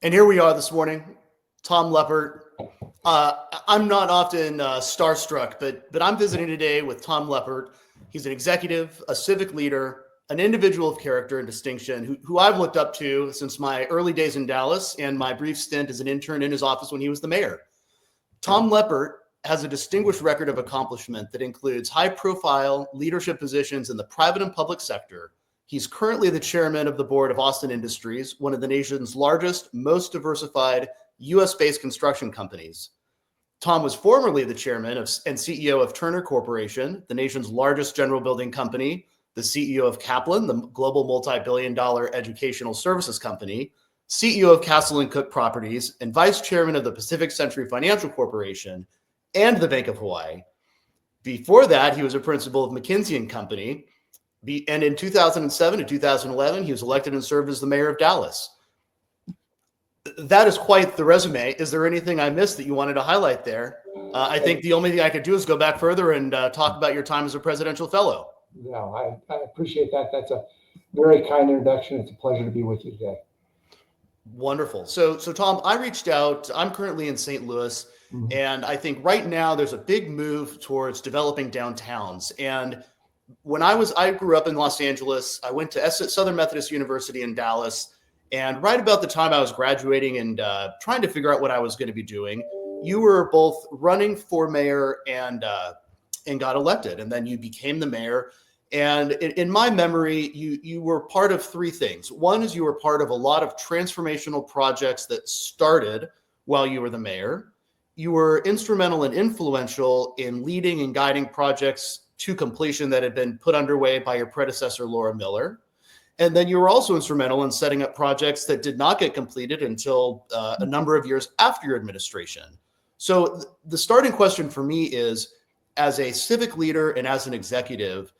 And here we are this morning, Tom Leppert. I'm not often starstruck, but I'm visiting today with Tom Leppert. He's an executive, a civic leader, an individual of character and distinction who I've looked up to since my early days in Dallas and my brief stint as an intern in his office when he was the mayor. Tom Leppert has a distinguished record of accomplishment that includes high-profile leadership positions in the private and public sector. He's currently the chairman of the board of Austin Industries, one of the nation's largest, most diversified US-based construction companies. Tom was formerly the chairman and CEO of Turner Corporation, the nation's largest general building company, the CEO of Kaplan, the global multi-billion-dollar educational services company, CEO of Castle & Cooke Properties, and vice chairman of the Pacific Century Financial Corporation and the Bank of Hawaii. Before that, he was a principal of McKinsey & Company, and in 2007 to 2011, he was elected and served as the mayor of Dallas. That is quite the resume. Is there anything I missed that you wanted to highlight there? I think the only thing I could do is go back further and talk about your time as a presidential fellow. No, I appreciate that. That's a very kind introduction. It's a pleasure to be with you today. Wonderful. So Tom, I reached out. I'm currently in St. Louis, and I think right now there's a big move towards developing downtowns. And when I grew up in Los Angeles. I went to Southern Methodist University in Dallas. And right about the time I was graduating and trying to figure out what I was going to be doing, you were both running for mayor and got elected. And then you became the mayor. And in my memory, you were part of three things. One is you were part of a lot of transformational projects that started while you were the mayor. You were instrumental and influential in leading and guiding projects to completion that had been put underway by your predecessor, Laura Miller. And then you were also instrumental in setting up projects that did not get completed until a number of years after your administration. So the starting question for me is, as a civic leader and as an executive,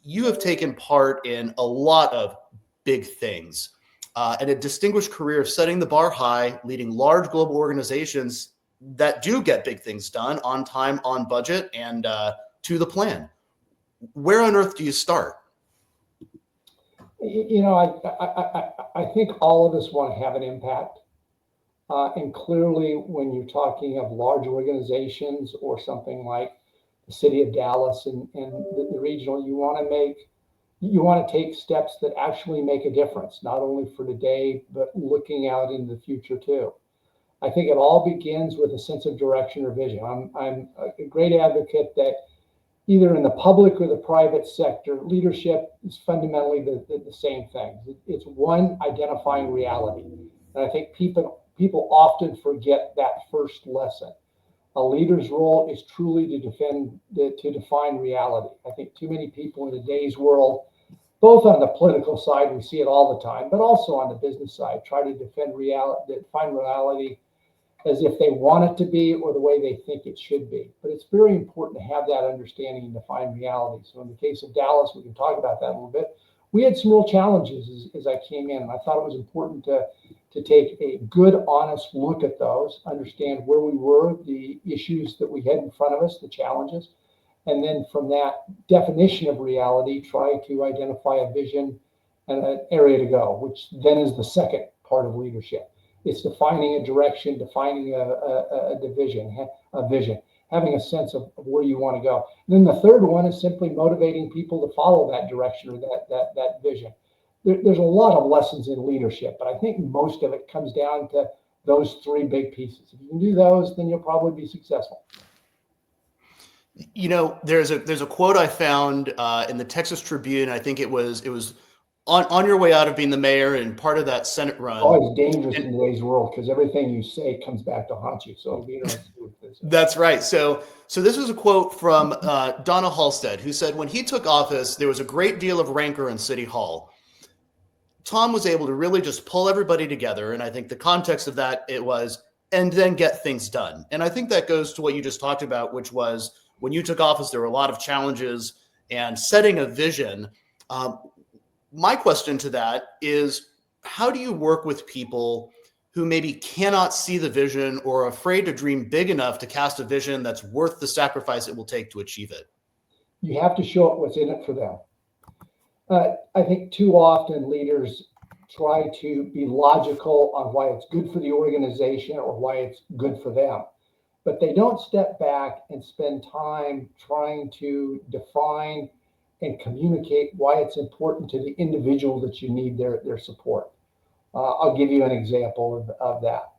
you have taken part in a lot of big things and a distinguished career of setting the bar high, leading large global organizations that do get big things done on time, on budget, and to the plan. Where on earth do you start? You know, I think all of us want to have an impact. And clearly, when you're talking of large organizations or something like the city of Dallas and the regional, you want to take steps that actually make a difference, not only for today, but looking out into the future too. I think it all begins with a sense of direction or vision. I'm a great advocate that either in the public or the private sector, leadership is fundamentally the same thing. It's one, identifying reality. And I think people often forget that first lesson. A leader's role is truly to define reality. I think too many people in today's world, both on the political side, we see it all the time, but also on the business side, try to define reality as if they want it to be or the way they think it should be. But it's very important to have that understanding and define reality. So in the case of Dallas, we can talk about that a little bit. We had some real challenges as I came in. And I thought it was important to take a good, honest look at those, understand where we were, the issues that we had in front of us, the challenges. And then from that definition of reality, try to identify a vision and an area to go, which then is the second part of leadership. It's defining a direction, defining a vision, having a sense of where you want to go. And then the third one is simply motivating people to follow that direction or that vision. There's a lot of lessons in leadership, but I think most of it comes down to those three big pieces. If you can do those, then you'll probably be successful. You know, there's a quote I found in the Texas Tribune. I think it was on your way out of being the mayor and part of that Senate run. Always dangerous in today's world because everything you say comes back to haunt you. So it'll be interesting with this. That's right. So this was a quote from Donna Halstead, who said, when he took office, there was a great deal of rancor in City Hall. Tom was able to really just pull everybody together. And I think the context of that, it was, and then get things done. And I think that goes to what you just talked about, which was when you took office, there were a lot of challenges and setting a vision. My question to that is, how do you work with people who maybe cannot see the vision or are afraid to dream big enough to cast a vision that's worth the sacrifice it will take to achieve it? You have to show it what's in it for them. I think too often leaders try to be logical on why it's good for the organization or why it's good for them. But they don't step back and spend time trying to define and communicate why it's important to the individual that you need their support. I'll give you an example of that.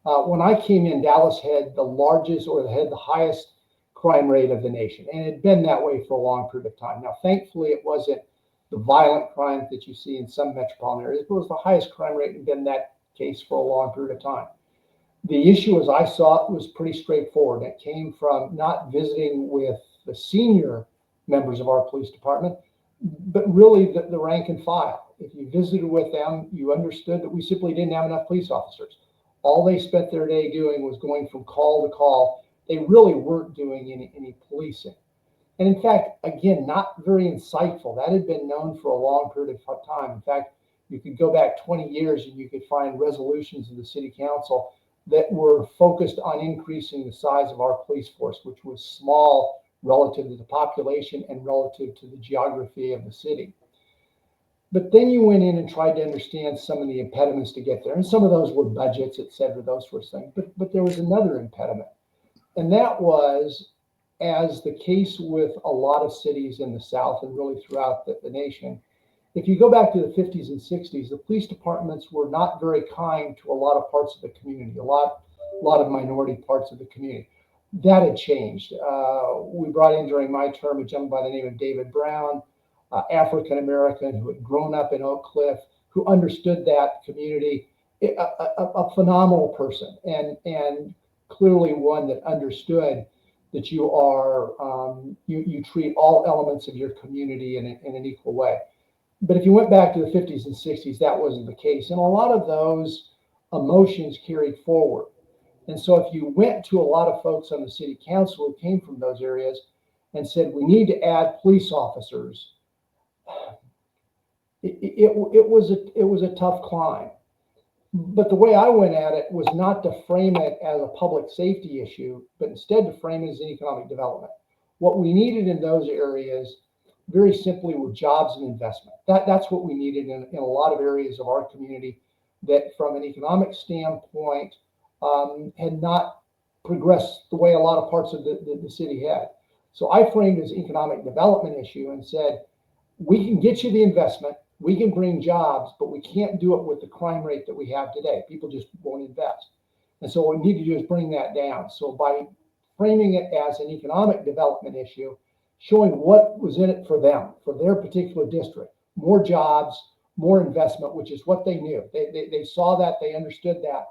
When I came in, Dallas had the largest or had the highest crime rate of the nation, and it had been that way for a long period of time. Now, thankfully, it wasn't the violent crimes that you see in some metropolitan areas, but it was the highest crime rate and been that case for a long period of time. The issue, as I saw it, was pretty straightforward. It came from not visiting with the senior members of our police department, but really the rank and file. If you visited with them, you understood that we simply didn't have enough police officers. All they spent their day doing was going from call to call. They really weren't doing any policing. And in fact, again, not very insightful. That had been known for a long period of time. In fact, you could go back 20 years and you could find resolutions of the city council that were focused on increasing the size of our police force, which was small relative to the population and relative to the geography of the city. But then you went in and tried to understand some of the impediments to get there. And some of those were budgets, et cetera, those sorts of things. But there was another impediment. And that was, as the case with a lot of cities in the South and really throughout the nation, if you go back to the 50s and 60s, the police departments were not very kind to a lot of parts of the community, a lot of minority parts of the community. That had changed. We brought in during my term a gentleman by the name of David Brown, African-American who had grown up in Oak Cliff, who understood that community, a phenomenal person, and clearly one that understood that you are, you treat all elements of your community in an equal way. But if you went back to the 50s and 60s, that wasn't the case. And a lot of those emotions carried forward. And so if you went to a lot of folks on the city council who came from those areas and said, we need to add police officers, it was a tough climb. But the way I went at it was not to frame it as a public safety issue, but instead to frame it as an economic development. What we needed in those areas, very simply, were jobs and investment. That's what we needed in a lot of areas of our community that, from an economic standpoint, had not progressed the way a lot of parts of the city had. So I framed it as an economic development issue and said, we can get you the investment, we can bring jobs, but we can't do it with the crime rate that we have today. People just won't invest. And so what we need to do is bring that down. So by framing it as an economic development issue, showing what was in it for them, for their particular district, more jobs, more investment, which is what they knew. They saw that, they understood that.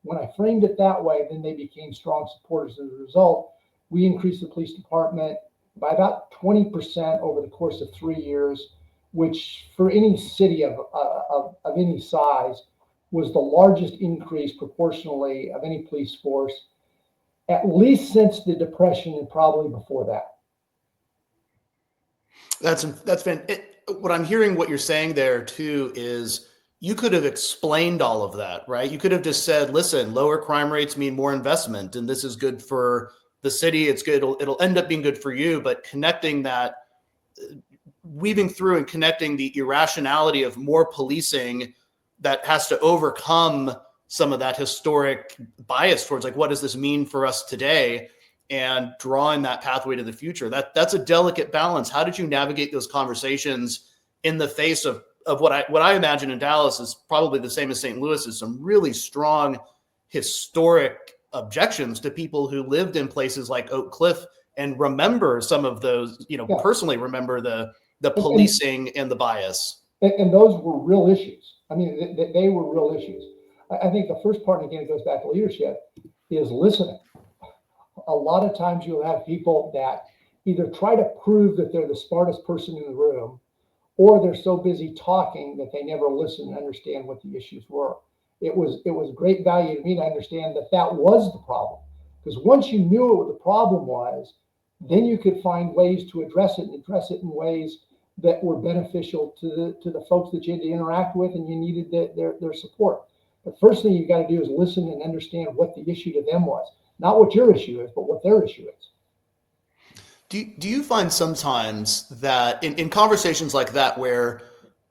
When I framed it that way, then they became strong supporters. As a result, we increased the police department by about 20% over the course of 3 years, which for any city of any size was the largest increase proportionally of any police force, at least since the Depression and probably before that. That's been it. What I'm hearing, what you're saying there too, is you could have explained all of that, right? You could have just said, listen, lower crime rates mean more investment, and this is good for the city. It's good. It'll end up being good for you. But connecting that, weaving through and connecting the irrationality of more policing that has to overcome some of that historic bias towards, like, what does this mean for us today? And drawing that pathway to the future. That's a delicate balance. How did you navigate those conversations in the face of what I imagine in Dallas is probably the same as St. Louis, is some really strong historic objections to people who lived in places like Oak Cliff and remember some of those, personally remember the policing and the bias. And those were real issues. I mean, they were real issues. I think the first part, again, it goes back to leadership, is listening. A lot of times you'll have people that either try to prove that they're the smartest person in the room, or they're so busy talking that they never listen and understand what the issues were. It was great value to me to understand that was the problem. Because once you knew what the problem was, then you could find ways to address it, and address it in ways that were beneficial to the folks that you had to interact with, and you needed their support. The first thing you've got to do is listen and understand what the issue to them was. Not what your issue is, but what their issue is. Do you find sometimes that in conversations like that, where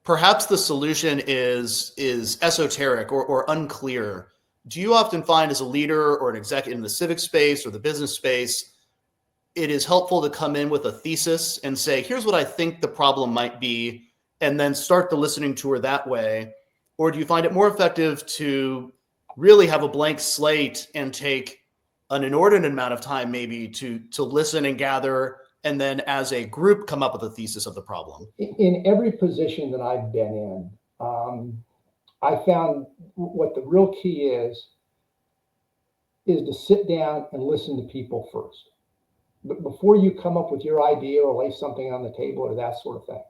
perhaps the solution is esoteric or unclear. Do you often find as a leader or an executive in the civic space or the business space, it is helpful to come in with a thesis and say, here's what I think the problem might be, and then start the listening tour that way? Or do you find it more effective to really have a blank slate and take an inordinate amount of time maybe to listen and gather, and then as a group come up with a thesis of the problem? In every position that I've been in, I found what the real key is to sit down and listen to people first. But before you come up with your idea or lay something on the table or that sort of thing,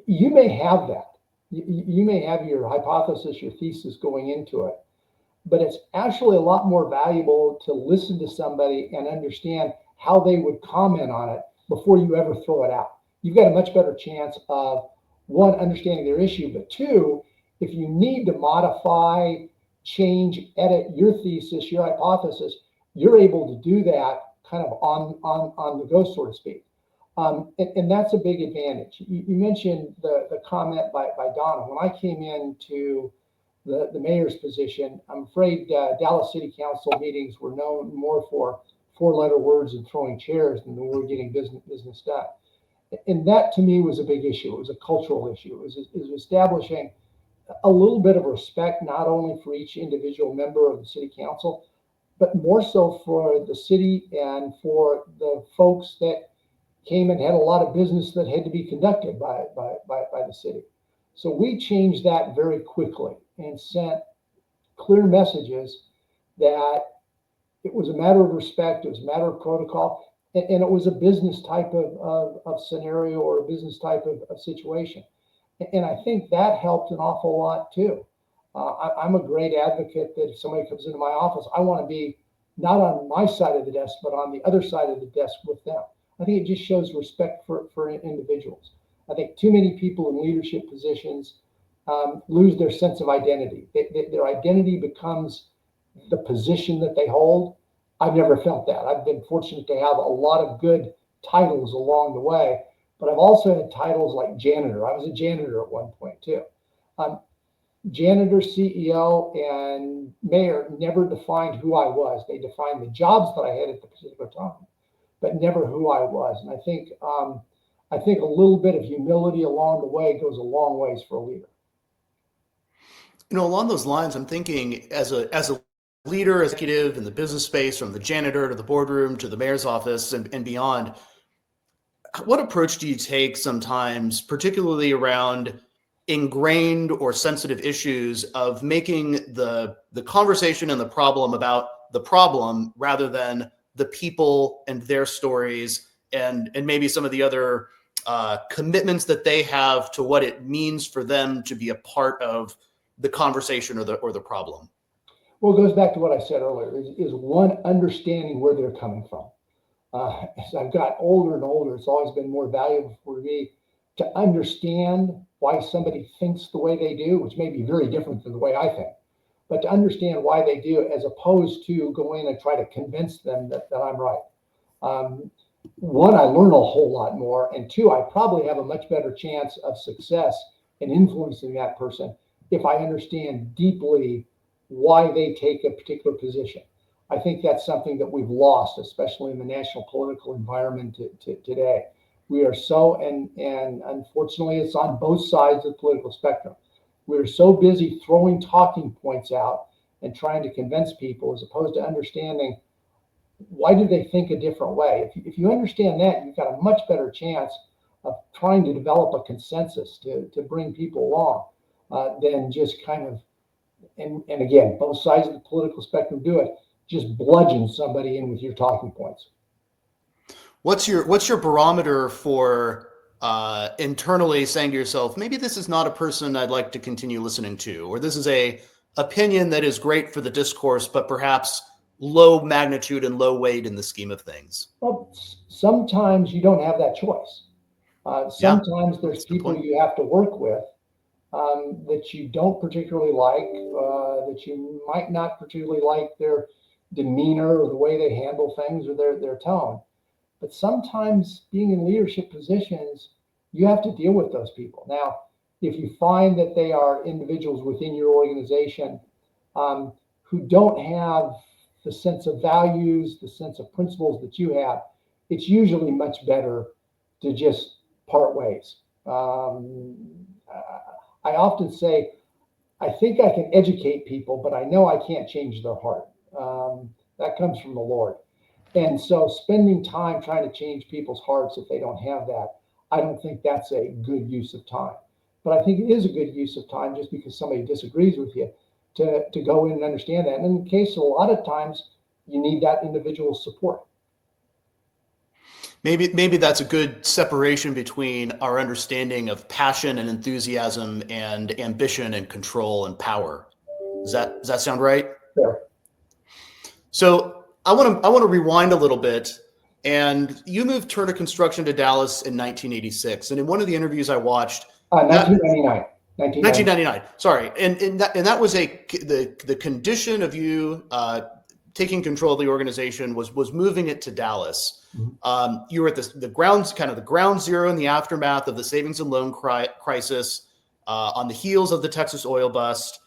you may have that. You may have your hypothesis, your thesis going into it, but it's actually a lot more valuable to listen to somebody and understand how they would comment on it before you ever throw it out. You've got a much better chance of, one, understanding their issue, but two, if you need to modify, change, edit your thesis, your hypothesis, you're able to do that kind of on the go, so to speak. And that's a big advantage. You mentioned the comment by Donna. When I came into the mayor's position, I'm afraid Dallas City Council meetings were known more for four-letter words and throwing chairs than the word getting business done. And that to me was a big issue. It was a cultural issue. It was establishing a little bit of respect, not only for each individual member of the city council, but more so for the city and for the folks that came and had a lot of business that had to be conducted by the city. So we changed that very quickly and sent clear messages that it was a matter of respect, it was a matter of protocol, and it was a business type of scenario or a business type of situation. And I think that helped an awful lot too. I'm a great advocate that if somebody comes into my office, I want to be not on my side of the desk, but on the other side of the desk with them. I think it just shows respect for individuals. I think too many people in leadership positions lose their sense of identity. Their identity becomes the position that they hold. I've never felt that. I've been fortunate to have a lot of good titles along the way, but I've also had titles like janitor. I was a janitor at one point too. Janitor, CEO, and mayor never defined who I was. They defined the jobs that I had at the particular time, but never who I was. And I think a little bit of humility along the way goes a long ways for a leader. Along those lines, I'm thinking as a leader, executive in the business space, from the janitor to the boardroom to the mayor's office and beyond, what approach do you take sometimes, particularly around ingrained or sensitive issues, of making the conversation and the problem about the problem rather than the people and their stories and maybe some of the other commitments that they have to what it means for them to be a part of the conversation or the problem? Well, it goes back to what I said earlier, is one, understanding where they're coming from. As I've got older and older, it's always been more valuable for me to understand why somebody thinks the way they do, which may be very different than the way I think, but to understand why they do, as opposed to go in and try to convince them that I'm right. One, I learn a whole lot more, and two, I probably have a much better chance of success in influencing that person if I understand deeply why they take a particular position. I think that's something that we've lost, especially in the national political environment today. We are so, and unfortunately, it's on both sides of the political spectrum. We're so busy throwing talking points out and trying to convince people, as opposed to understanding why do they think a different way. If you understand that, you've got a much better chance of trying to develop a consensus to bring people along than just kind of, and again, both sides of the political spectrum do it, just bludgeon somebody in with your talking points. What's your barometer for internally saying to yourself, maybe this is not a person I'd like to continue listening to, or this is a opinion that is great for the discourse, but perhaps low magnitude and low weight in the scheme of things? Well, sometimes you don't have that choice. Sometimes there's people you have to work with that you don't particularly like, that you might not particularly like their demeanor or the way they handle things or their tone. But sometimes being in leadership positions, you have to deal with those people. Now, if you find that they are individuals within your organization who don't have the sense of values, the sense of principles that you have, it's usually much better to just part ways. I often say, I think I can educate people, but I know I can't change their heart. That comes from the Lord. And so spending time trying to change people's hearts if they don't have that, I don't think that's a good use of time. But I think it is a good use of time just because somebody disagrees with you to go in and understand that. And in the case of a lot of times, you need that individual support. Maybe that's a good separation between our understanding of passion and enthusiasm and ambition and control and power. Does that sound right? Sure. So I want to rewind a little bit. And you moved Turner Construction to Dallas in 1986. And in one of the interviews I watched, 1999. 1999. Sorry, and that was the condition of you taking control of the organization was moving it to Dallas. Mm-hmm. You were at the ground zero in the aftermath of the savings and loan crisis, on the heels of the Texas oil bust.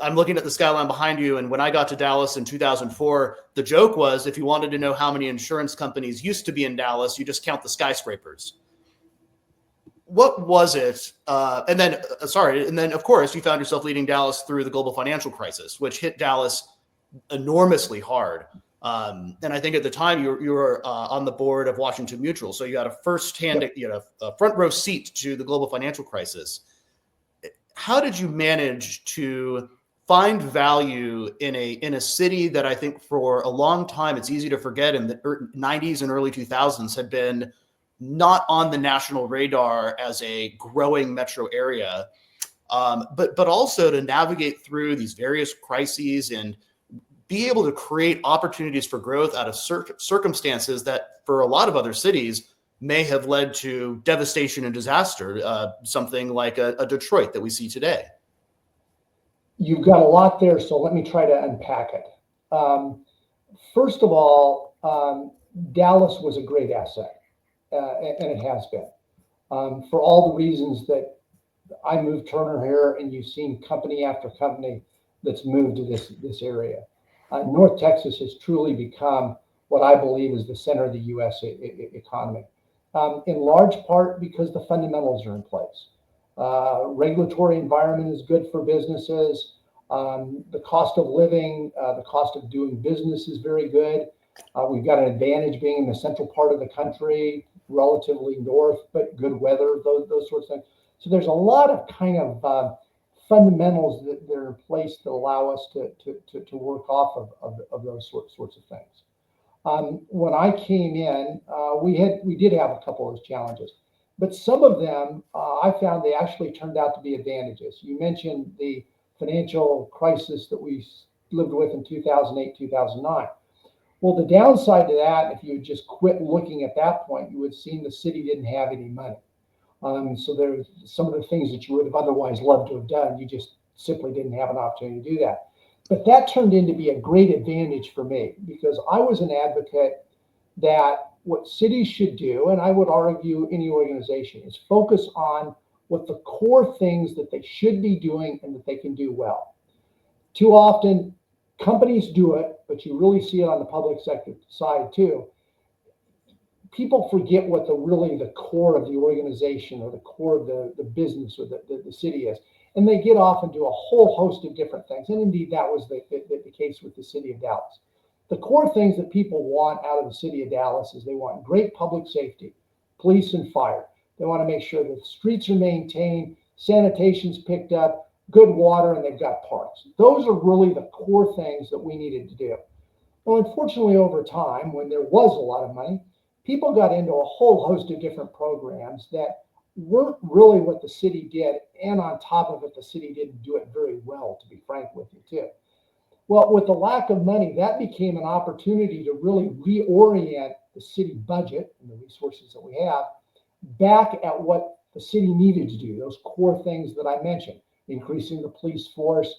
I'm looking at the skyline behind you, and when I got to Dallas in 2004, the joke was if you wanted to know how many insurance companies used to be in Dallas, you just count the skyscrapers. What was it? And then of course, you found yourself leading Dallas through the global financial crisis, which hit Dallas enormously hard. And I think at the time you were on the board of Washington Mutual, so you had a a front row seat to the global financial crisis. How did you manage to find value in a city that I think for a long time, it's easy to forget, in the 90s and early 2000s had been not on the national radar as a growing metro area, but also to navigate through these various crises and be able to create opportunities for growth out of circumstances that for a lot of other cities may have led to devastation and disaster, something like a Detroit that we see today. You've got a lot there, so let me try to unpack it. First of all, Dallas was a great asset. And it has been, for all the reasons that I moved Turner here, and you've seen company after company that's moved to this area. North Texas has truly become what I believe is the center of the U.S. economy, in large part because the fundamentals are in place. Regulatory environment is good for businesses. The cost of living, the cost of doing business is very good. We've got an advantage being in the central part of the country, relatively north, but good weather, those sorts of things. So there's a lot of kind of fundamentals that are in place that allow us to work off of those sorts of things. When I came in, we did have a couple of those challenges, but some of them I found they actually turned out to be advantages. You mentioned the financial crisis that we lived with in 2008, 2009. Well, the downside to that, if you had just quit looking at that point, you would have seen the city didn't have any money. So there's some of the things that you would have otherwise loved to have done, you just simply didn't have an opportunity to do that. But that turned into be a great advantage for me because I was an advocate that what cities should do, and I would argue any organization, is focus on what the core things that they should be doing and that they can do well. Too often, companies do it, but you really see it on the public sector side too. People forget what the core of the organization or the core of the business or the city is. And they get off and do a whole host of different things. And indeed, that was the case with the city of Dallas. The core things that people want out of the city of Dallas is they want great public safety, police and fire. They want to make sure that the streets are maintained, sanitation's picked up, good water, and they've got parks. Those are really the core things that we needed to do. Well, unfortunately, over time, when there was a lot of money, people got into a whole host of different programs that weren't really what the city did. And on top of it, the city didn't do it very well, to be frank with you, too. Well, with the lack of money, that became an opportunity to really reorient the city budget and the resources that we have back at what the city needed to do, those core things that I mentioned. Increasing the police force,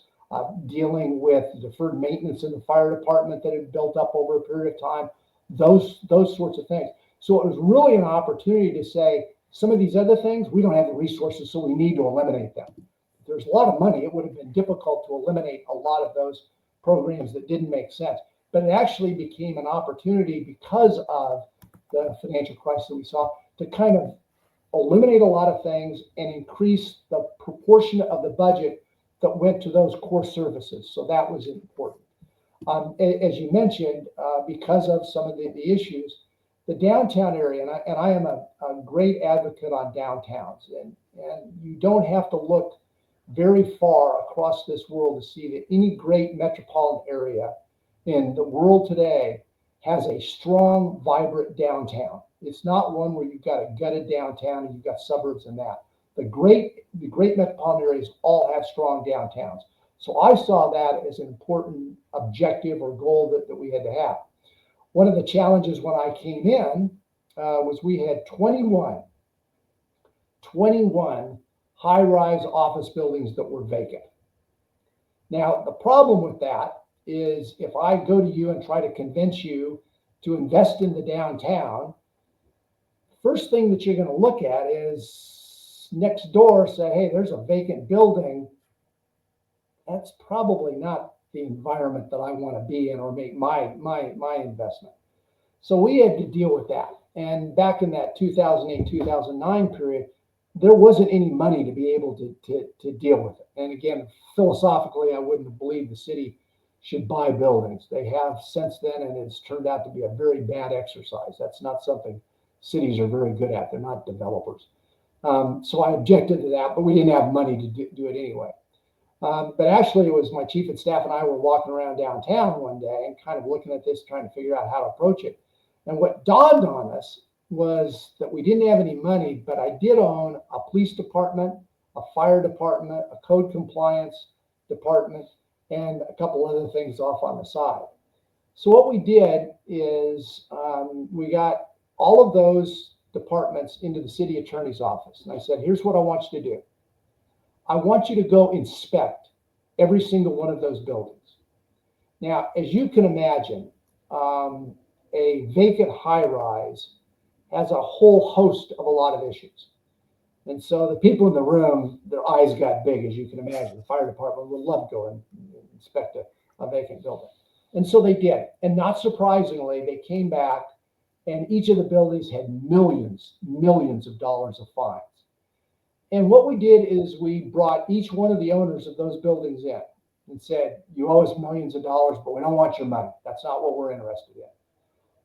dealing with deferred maintenance in the fire department that had built up over a period of time, those sorts of things. So it was really an opportunity to say, Some of these other things, we don't have the resources, so we need to eliminate them. If there's a lot of money, it would have been difficult to eliminate a lot of those programs that didn't make sense. But it actually became an opportunity because of the financial crisis that we saw to kind of eliminate a lot of things and increase the proportion of the budget that went to those core services. So that was important. As you mentioned, because of some of the issues, the downtown area, and I am a great advocate on downtowns, and you don't have to look very far across this world to see that any great metropolitan area in the world today has a strong, vibrant downtown. It's not one where you've got a gutted downtown and you've got suburbs and that. The great metropolitan areas all have strong downtowns. So I saw that as an important objective or goal that we had to have. One of the challenges when I came in was we had 21 high-rise office buildings that were vacant. Now, the problem with that is if I go to you and try to convince you to invest in the downtown, first thing that you're going to look at is next door, say, hey, there's a vacant building. That's probably not the environment that I want to be in or make my investment. So we had to deal with that. And back in that 2008, 2009 period, there wasn't any money to be able to deal with it. And again, philosophically, I wouldn't have believed the city should buy buildings. They have since then, and it's turned out to be a very bad exercise. That's not something cities are very good at. They're not developers. So I objected to that, but we didn't have money to do it anyway. But actually, it was my chief of staff and I were walking around downtown one day and kind of looking at this, trying to figure out how to approach it. And what dawned on us was that we didn't have any money, but I did own a police department, a fire department, a code compliance department, and a couple other things off on the side. So what we did is we got all of those departments into the city attorney's office. And I said, here's what I want you to do. I want you to go inspect every single one of those buildings. Now, as you can imagine, a vacant high-rise has a whole host of a lot of issues. And so the people in the room, their eyes got big, as you can imagine. The fire department would love to go and inspect a vacant building. And so they did. And not surprisingly, they came back and each of the buildings had millions of dollars of fines. And what we did is we brought each one of the owners of those buildings in and said, you owe us millions of dollars, but we don't want your money. That's not what we're interested in.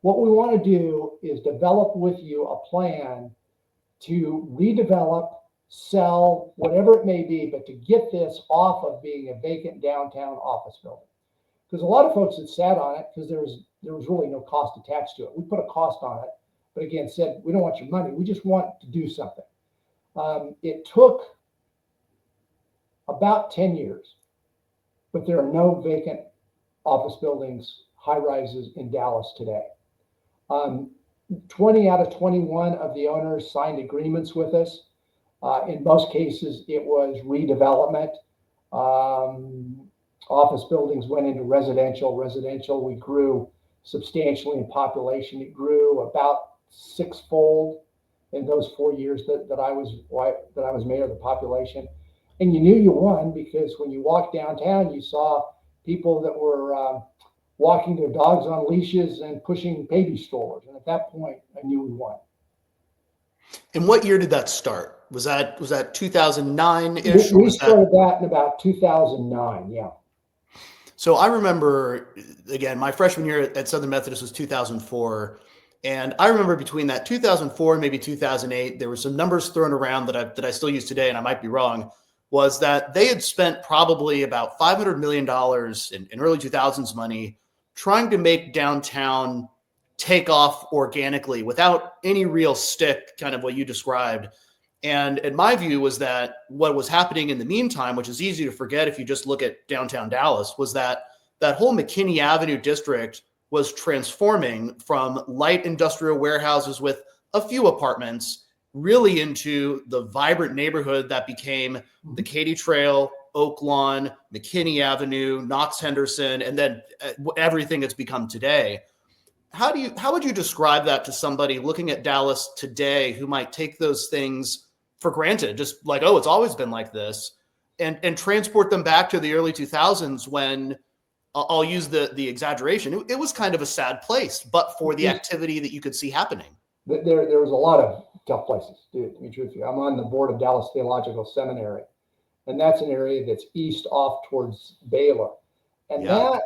What we want to do is develop with you a plan to redevelop, sell, whatever it may be, but to get this off of being a vacant downtown office building. Because a lot of folks had sat on it because there was really no cost attached to it. We put a cost on it, but again said, we don't want your money. We just want to do something. It took about 10 years, but there are no vacant office buildings, high rises in Dallas today. 20 out of 21 of the owners signed agreements with us. In most cases, it was redevelopment. Office buildings went into residential. Residential, we grew substantially in population. It grew about sixfold in those 4 years that I was mayor of the population. And you knew you won because when you walked downtown, you saw people that were walking their dogs on leashes and pushing baby strollers. And at that point, I knew we won. And what year did that start? Was that 2009-ish? We started that in about 2009, yeah. So I remember, again, my freshman year at Southern Methodist was 2004. And I remember between that 2004 and maybe 2008, there were some numbers thrown around that I still use today, and I might be wrong, was that they had spent probably about $500 million in early 2000s money trying to make downtown take off organically without any real stick, kind of what you described. And my view was that what was happening in the meantime, which is easy to forget if you just look at downtown Dallas, was that whole McKinney Avenue district was transforming from light industrial warehouses with a few apartments really into the vibrant neighborhood that became the Katy Trail, Oak Lawn, McKinney Avenue, Knox Henderson, and then everything it's become today. how would you describe that to somebody looking at Dallas today who might take those things for granted, just like, oh, it's always been like this, and transport them back to the early 2000s when I'll use the exaggeration. It was kind of a sad place, but for the activity that you could see happening. There was a lot of tough places, to be truthful with you. I'm on the board of Dallas Theological Seminary, and that's an area that's east off towards Baylor. And Yeah. that,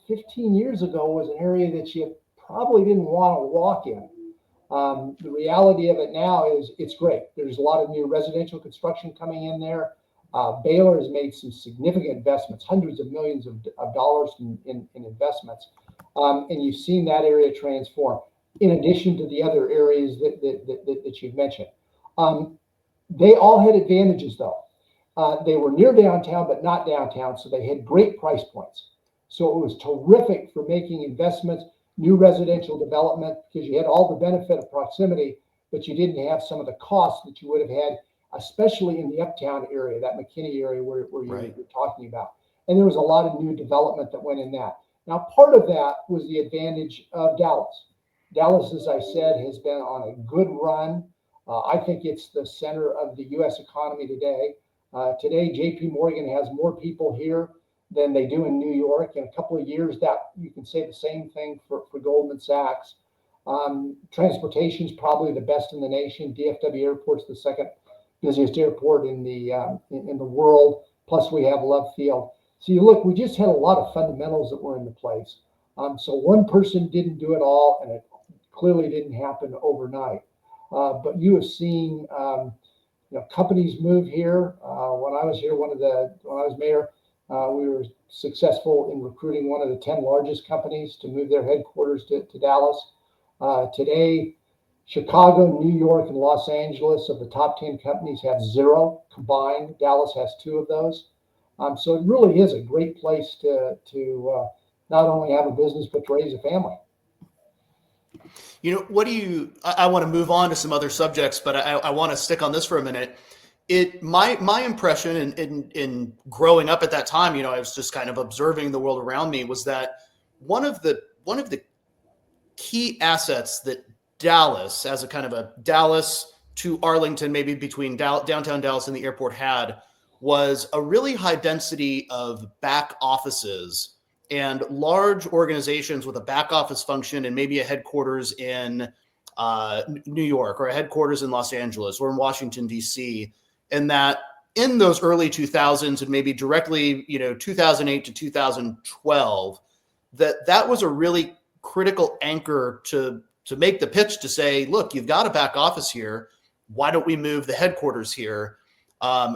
15 years ago was an area that you probably didn't want to walk in. The reality of it now is it's great. There's a lot of new residential construction coming in there. Baylor has made some significant investments, hundreds of millions of dollars in investments. And you've seen that area transform, in addition to the other areas that you've mentioned. They all had advantages, though. They were near downtown, but not downtown, so they had great price points. So it was terrific for making investments, new residential development, because you had all the benefit of proximity, but you didn't have some of the costs that you would have had, especially in the uptown area, that McKinney area where Right. you're talking about. And there was a lot of new development that went in that. Now, part of that was the advantage of Dallas. Dallas, as I said, has been on a good run. I think it's the center of the U.S. economy today. Today, J.P. Morgan has more people here than they do in New York. In a couple of years, that you can say the same thing for Goldman Sachs. Transportation is probably the best in the nation. DFW Airport's the second busiest airport in the world. Plus, we have Love Field. So you look, we just had a lot of fundamentals that were into place. So one person didn't do it all, and it clearly didn't happen overnight. But you have seen companies move here. When I was here, when I was mayor, we were successful in recruiting one of the 10 largest companies to move their headquarters to Dallas. Today, Chicago, New York, and Los Angeles of the top 10 companies have 0 combined. Dallas has 2 of those. So it really is a great place to not only have a business, but to raise a family. I want to move on to some other subjects, but I want to stick on this for a minute. My impression in growing up at that time, I was just kind of observing the world around me, was that one of the key assets that Dallas, as a kind of a Dallas to Arlington, maybe between downtown Dallas and the airport, had was a really high density of back offices and large organizations with a back office function and maybe a headquarters in New York, or a headquarters in Los Angeles or in Washington, D.C. And that in those early 2000s and maybe directly, 2008 to 2012, that was a really critical anchor to make the pitch to say, look, you've got a back office here. Why don't we move the headquarters here?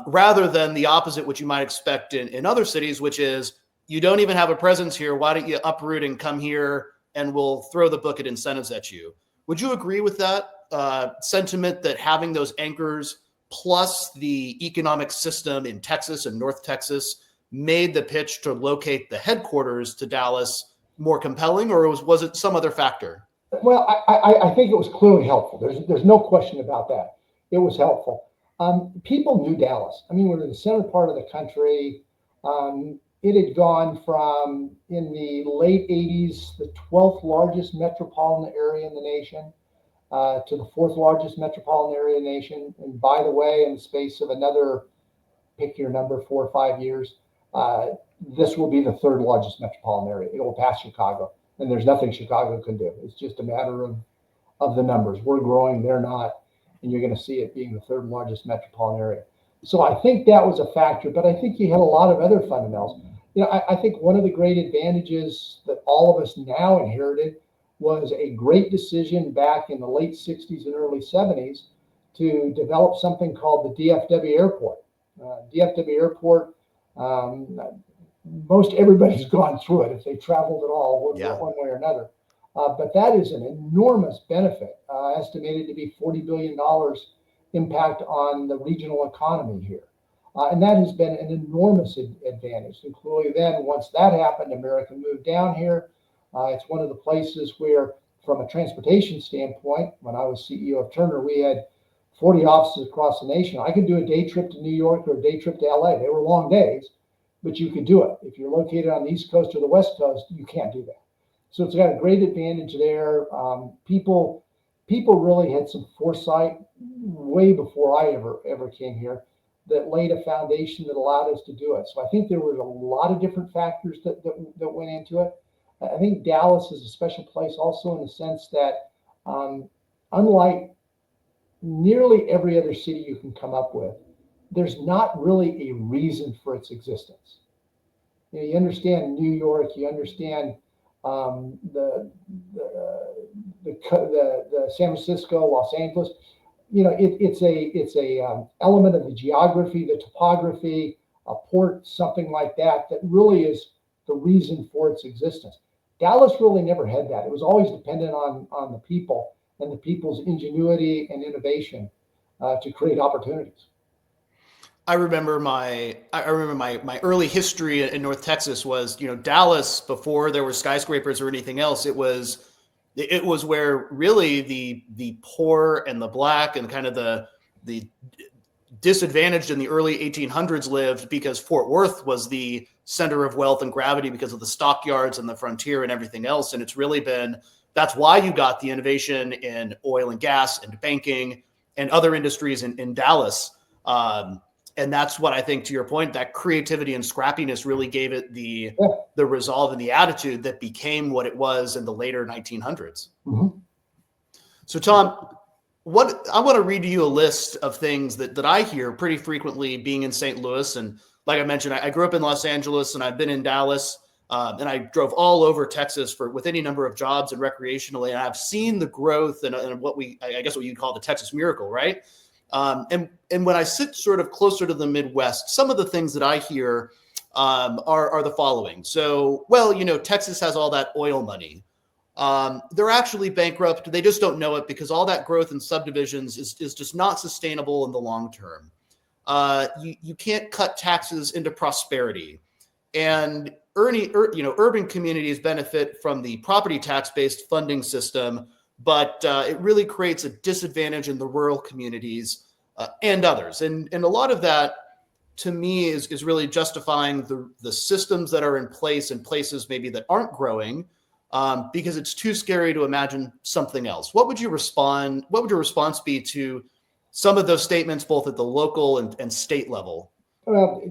Rather than the opposite, which you might expect in other cities, which is, you don't even have a presence here. Why don't you uproot and come here, and we'll throw the book at incentives at you? Would you agree with that sentiment, that having those anchors plus the economic system in Texas and North Texas made the pitch to locate the headquarters to Dallas more compelling, or was it some other factor? Well, I think it was clearly helpful. There's no question about that. It was helpful. People knew Dallas. I mean, we're in the center part of the country. It had gone from, in the late 80s, the 12th largest metropolitan area in the nation, to the 4th largest metropolitan area in the nation. And by the way, in the space of another, pick your number, 4 or 5 years, this will be the 3rd largest metropolitan area. It will pass Chicago. And there's nothing Chicago can do. It's just a matter of the numbers. We're growing, they're not. And you're going to see it being the 3rd largest metropolitan area. So I think that was a factor, but I think you had a lot of other fundamentals. I think one of the great advantages that all of us now inherited was a great decision back in the late 60s and early 70s to develop something called the DFW Airport. DFW Airport, most everybody's gone through it if they traveled at all, one way or another. But that is an enormous benefit, estimated to be $40 billion impact on the regional economy here. And that has been an enormous advantage. And clearly then, once that happened, America moved down here. It's one of the places where, from a transportation standpoint, when I was CEO of Turner, we had 40 offices across the nation. I could do a day trip to New York or a day trip to LA. They were long days, but you could do it. If you're located on the East Coast or the West Coast, you can't do that. So it's got a great advantage there. People really had some foresight way before I ever came here that laid a foundation that allowed us to do it. So I think there were a lot of different factors that went into it. I think Dallas is a special place also in the sense that, unlike nearly every other city you can come up with, there's not really a reason for its existence. You understand New York, you understand um, the, the, the San Francisco, Los Angeles. It's a element of the geography, the topography, a port, something like that, that really is the reason for its existence. Dallas really never had that. It was always dependent on the people and the people's ingenuity and innovation to create opportunities. I remember my early history in North Texas was, Dallas, before there were skyscrapers or anything else. It was where really the poor and the black and kind of the disadvantaged in the early 1800s lived, because Fort Worth was the center of wealth and gravity because of the stockyards and the frontier and everything else. And it's really been, that's why you got the innovation in oil and gas and banking and other industries in Dallas. Um, and that's what I think, to your point, that creativity and scrappiness really gave it Yeah. the resolve and the attitude that became what it was in the later 1900s. Mm-hmm. So, Tom, what I want to read to you a list of things that I hear pretty frequently being in St. Louis. And like I mentioned, I grew up in Los Angeles and I've been in Dallas, and I drove all over Texas with any number of jobs and recreationally. And I've seen the growth and I guess what you'd call the Texas miracle, right? And when I sit sort of closer to the Midwest, some of the things that I hear are the following. So, well, Texas has all that oil money. They're actually bankrupt. They just don't know it, because all that growth in subdivisions is just not sustainable in the long term. You can't cut taxes into prosperity. And urban communities benefit from the property tax-based funding system, but it really creates a disadvantage in the rural communities and others. And a lot of that, to me, is really justifying the systems that are in place in places maybe that aren't growing, because it's too scary to imagine something else. What would your response be to some of those statements, both at the local and state level? Well,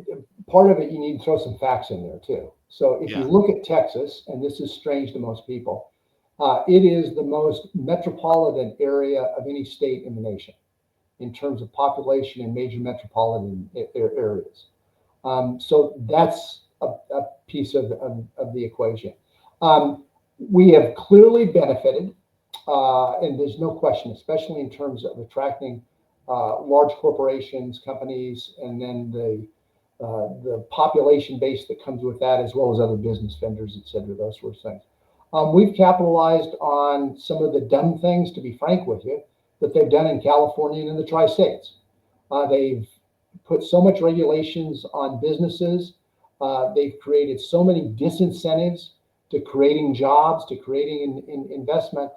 part of it, you need to throw some facts in there too. So if you Yeah. look at Texas, and this is strange to most people, it is the most metropolitan area of any state in the nation in terms of population and major metropolitan areas. So that's a piece of the equation. We have clearly benefited, and there's no question, especially in terms of attracting large corporations, companies, and then the population base that comes with that, as well as other business vendors, et cetera, those sorts of things. We've capitalized on some of the dumb things, to be frank with you, that they've done in California and in the tri-states. They've put so much regulations on businesses. They've created so many disincentives to creating jobs, to creating investment,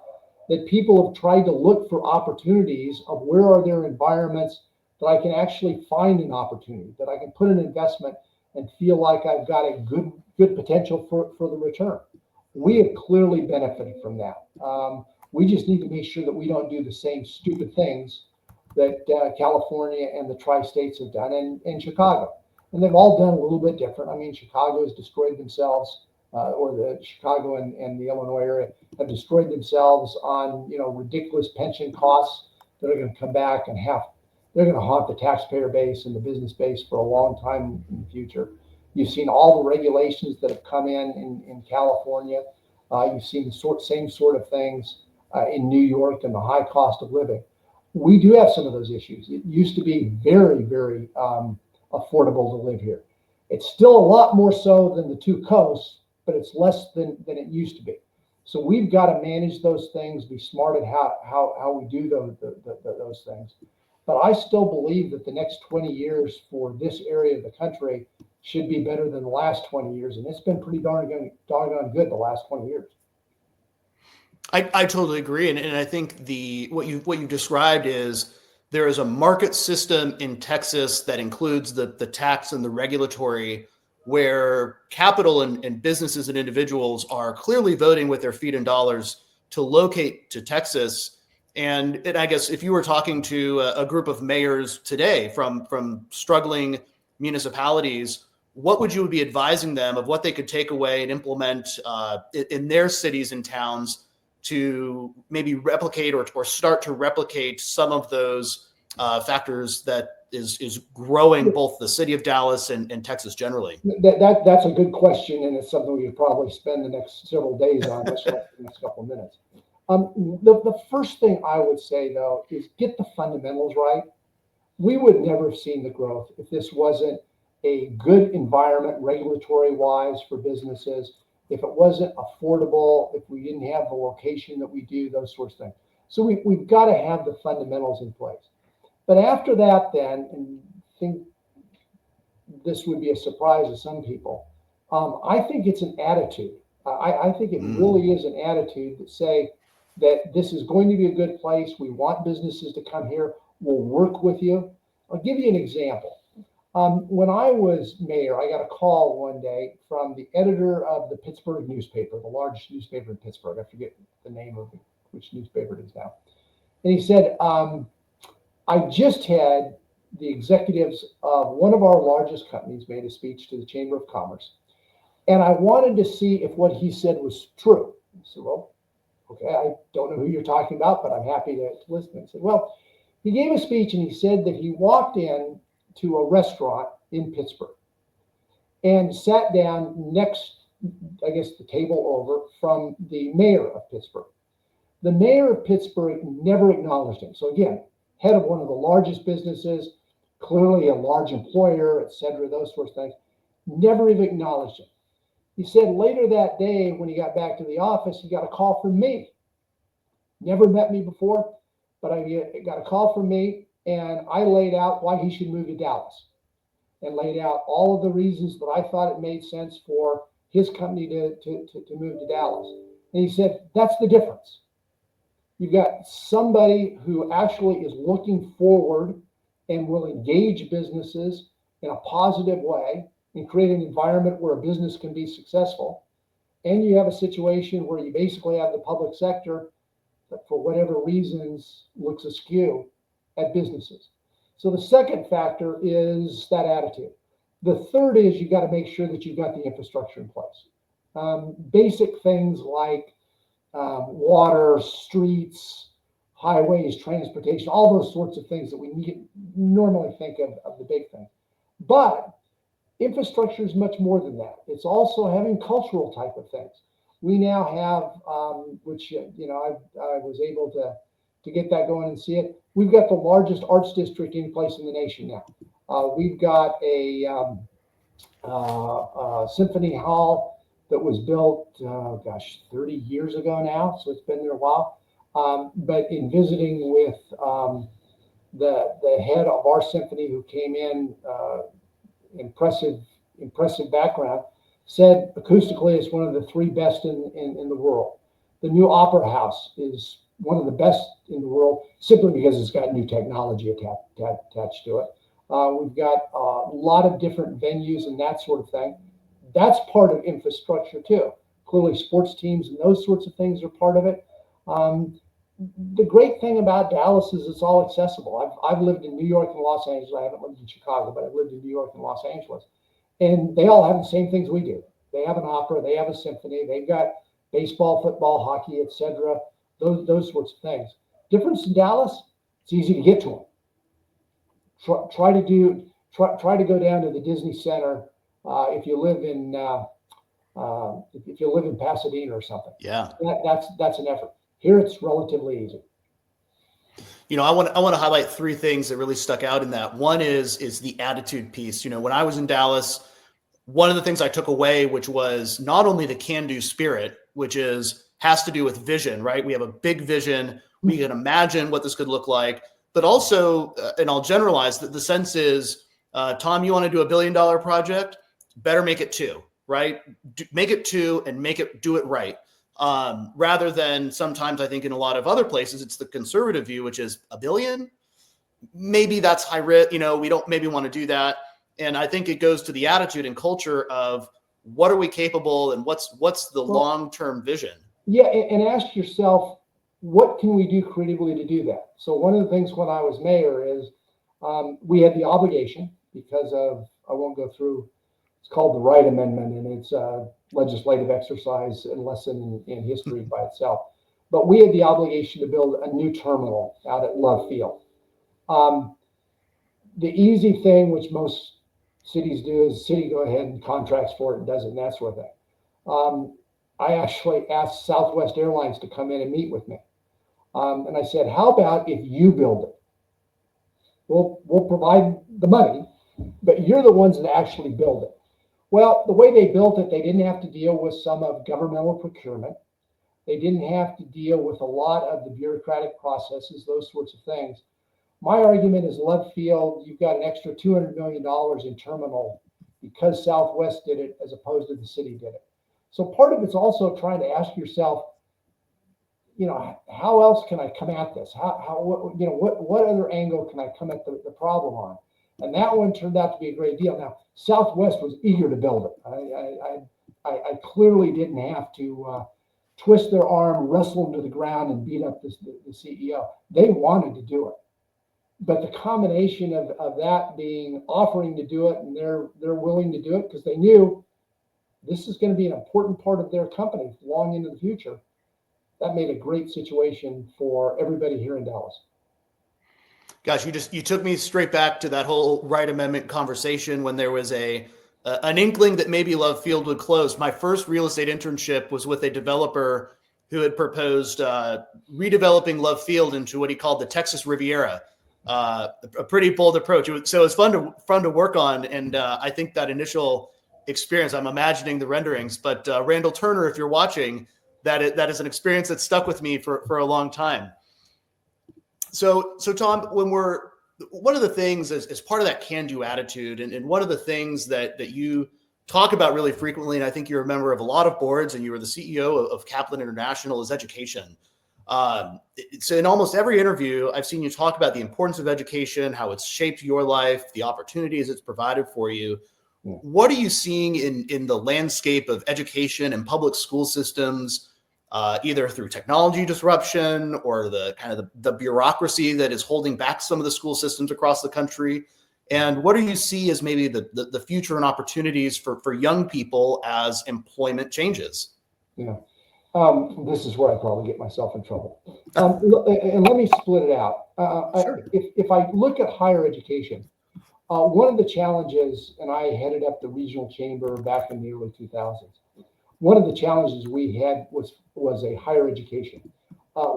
that people have tried to look for opportunities of where are there environments that I can actually find an opportunity, that I can put an investment and feel like I've got a good potential for the return. We have clearly benefited from that. We just need to make sure that we don't do the same stupid things that California and the tri-states have done, and Chicago. And they've all done a little bit different. I mean, Chicago has destroyed themselves, or the Chicago and the Illinois area have destroyed themselves on ridiculous pension costs that are going to come back and they're going to haunt the taxpayer base and the business base for a long time in the future. You've seen all the regulations that have come in California. You've seen the same sort of things in New York, and the high cost of living. We do have some of those issues. It used to be very, very affordable to live here. It's still a lot more so than the two coasts, but it's less than it used to be. So we've got to manage those things, be smart at how we do those things. But I still believe that the next 20 years for this area of the country should be better than the last 20 years. And it's been pretty doggone good the last 20 years. I totally agree. And I think what you described is there is a market system in Texas that includes the tax and the regulatory where capital and businesses and individuals are clearly voting with their feet and dollars to locate to Texas. And I guess if you were talking to a group of mayors today from struggling municipalities, what would you be advising them of what they could take away and implement in their cities and towns to maybe replicate or start to replicate some of those factors that is growing both the city of Dallas and Texas generally? That's a good question, and it's something we could probably spend the next several days on, much less the next couple of minutes. The first thing I would say, though, is get the fundamentals right. We would never have seen the growth if this wasn't a good environment regulatory-wise for businesses, if it wasn't affordable, if we didn't have the location that we do, those sorts of things. So we've got to have the fundamentals in place. But after that, then, and I think this would be a surprise to some people, I think it's an attitude. I think it really is an attitude that say that this is going to be a good place. We want businesses to come here. We'll work with you. I'll give you an example. When I was mayor, I got a call one day from the editor of the Pittsburgh newspaper, the largest newspaper in Pittsburgh. I forget the name of which newspaper it is now. And he said, I just had the executives of one of our largest companies made a speech to the Chamber of Commerce, and I wanted to see if what he said was true. I said, well, okay, I don't know who you're talking about, but I'm happy to listen. I said, well, he gave a speech and he said that he walked in to a restaurant in Pittsburgh and sat down next, I guess, the table over from the mayor of Pittsburgh. The mayor of Pittsburgh never acknowledged him. So again, head of one of the largest businesses, clearly a large employer, et cetera, those sorts of things, never even acknowledged him. He said later that day, when he got back to the office, he got a call from me. Never met me before, but I got a call from me, and I laid out why he should move to Dallas and laid out all of the reasons that I thought it made sense for his company to move to Dallas. And he said, that's the difference. You've got somebody who actually is looking forward and will engage businesses in a positive way and create an environment where a business can be successful. And you have a situation where you basically have the public sector that, for whatever reasons, looks askew at businesses. So the second factor is that attitude. The third is you got to make sure that you've got the infrastructure in place. Basic things like water, streets, highways, transportation, all those sorts of things that we normally think of the big thing. But infrastructure is much more than that. It's also having cultural type of things. We now have, which I was able to get that going and see it. We've got the largest arts district in place in the nation now. We've got a symphony hall that was built, 30 years ago now, so it's been there a while. But in visiting with the head of our symphony, who came in, impressive background, said acoustically it's one of the three best in the world. The new opera house is one of the best in the world simply because it's got new technology attached to it. We've got a lot of different venues and that sort of thing. That's part of infrastructure too. Clearly sports teams and those sorts of things are part of it. The great thing about Dallas is it's all accessible. I've lived in New York and Los Angeles. I haven't lived in Chicago, but I've lived in New York and Los Angeles. And they all have the same things we do. They have an opera, they have a symphony, they've got baseball, football, hockey, etc. Those sorts of things. Difference in Dallas, it's easy to get to them. Try to go down to the Disney Center if you live in Pasadena or something. Yeah, that's an effort. Here it's relatively easy. I want to highlight three things that really stuck out in that. One is the attitude piece. When I was in Dallas, one of the things I took away, which was not only the can-do spirit, which has to do with vision, right? We have a big vision. We can imagine what this could look like, but also, and I'll generalize that the sense is, Tom, you want to do $1 billion project? Better make it two, right? Make it two and do it right. Rather than sometimes I think in a lot of other places, it's the conservative view, which is $1 billion. Maybe that's high risk. We don't maybe want to do that. And I think it goes to the attitude and culture of what are we capable and what's the long-term vision. Yeah, and ask yourself, what can we do creatively to do that? So one of the things when I was mayor is we had the obligation because of, I won't go through, it's called the Wright Amendment, and it's a legislative exercise and lesson in history by itself. But we had the obligation to build a new terminal out at Love Field. The easy thing, which most cities do, is the city go ahead and contracts for it and does it and that sort of thing. I actually asked Southwest Airlines to come in and meet with me. And I said, how about if you build it? We'll provide the money, but you're the ones that actually build it. Well, the way they built it, they didn't have to deal with some of governmental procurement. They didn't have to deal with a lot of the bureaucratic processes, those sorts of things. My argument is Love Field, you've got an extra $200 million in terminal because Southwest did it as opposed to the city did it. So part of it's also trying to ask yourself, how else can I come at this? What other angle can I come at the problem on? And that one turned out to be a great deal. Now, Southwest was eager to build it. I clearly didn't have to twist their arm, wrestle them to the ground, and beat up the CEO. They wanted to do it. But the combination of that being offering to do it and they're willing to do it because they knew this is going to be an important part of their company long into the future, that made a great situation for everybody here in Dallas. Gosh, you took me straight back to that whole Wright Amendment conversation when there was an inkling that maybe Love Field would close. My first real estate internship was with a developer who had proposed redeveloping Love Field into what he called the Texas Riviera. A pretty bold approach. So it was fun to work on, and I think that initial experience, I'm imagining the renderings, but Randall Turner, if you're watching, that is an experience that stuck with me for a long time. So Tom, one of the things as part of that can-do attitude, and one of the things that you talk about really frequently, and I think you're a member of a lot of boards, and you were the CEO of Kaplan International, is education. So in almost every interview, I've seen you talk about the importance of education, how it's shaped your life, the opportunities it's provided for you. Yeah. What are you seeing in the landscape of education and public school systems, either through technology disruption or the kind of the bureaucracy that is holding back some of the school systems across the country? And what do you see as maybe the future and opportunities for young people as employment changes? Yeah. This is where I probably get myself in trouble. And let me split it out. Sure. If I look at higher education, one of the challenges, and I headed up the regional chamber back in the early 2000s, one of the challenges we had was a higher education.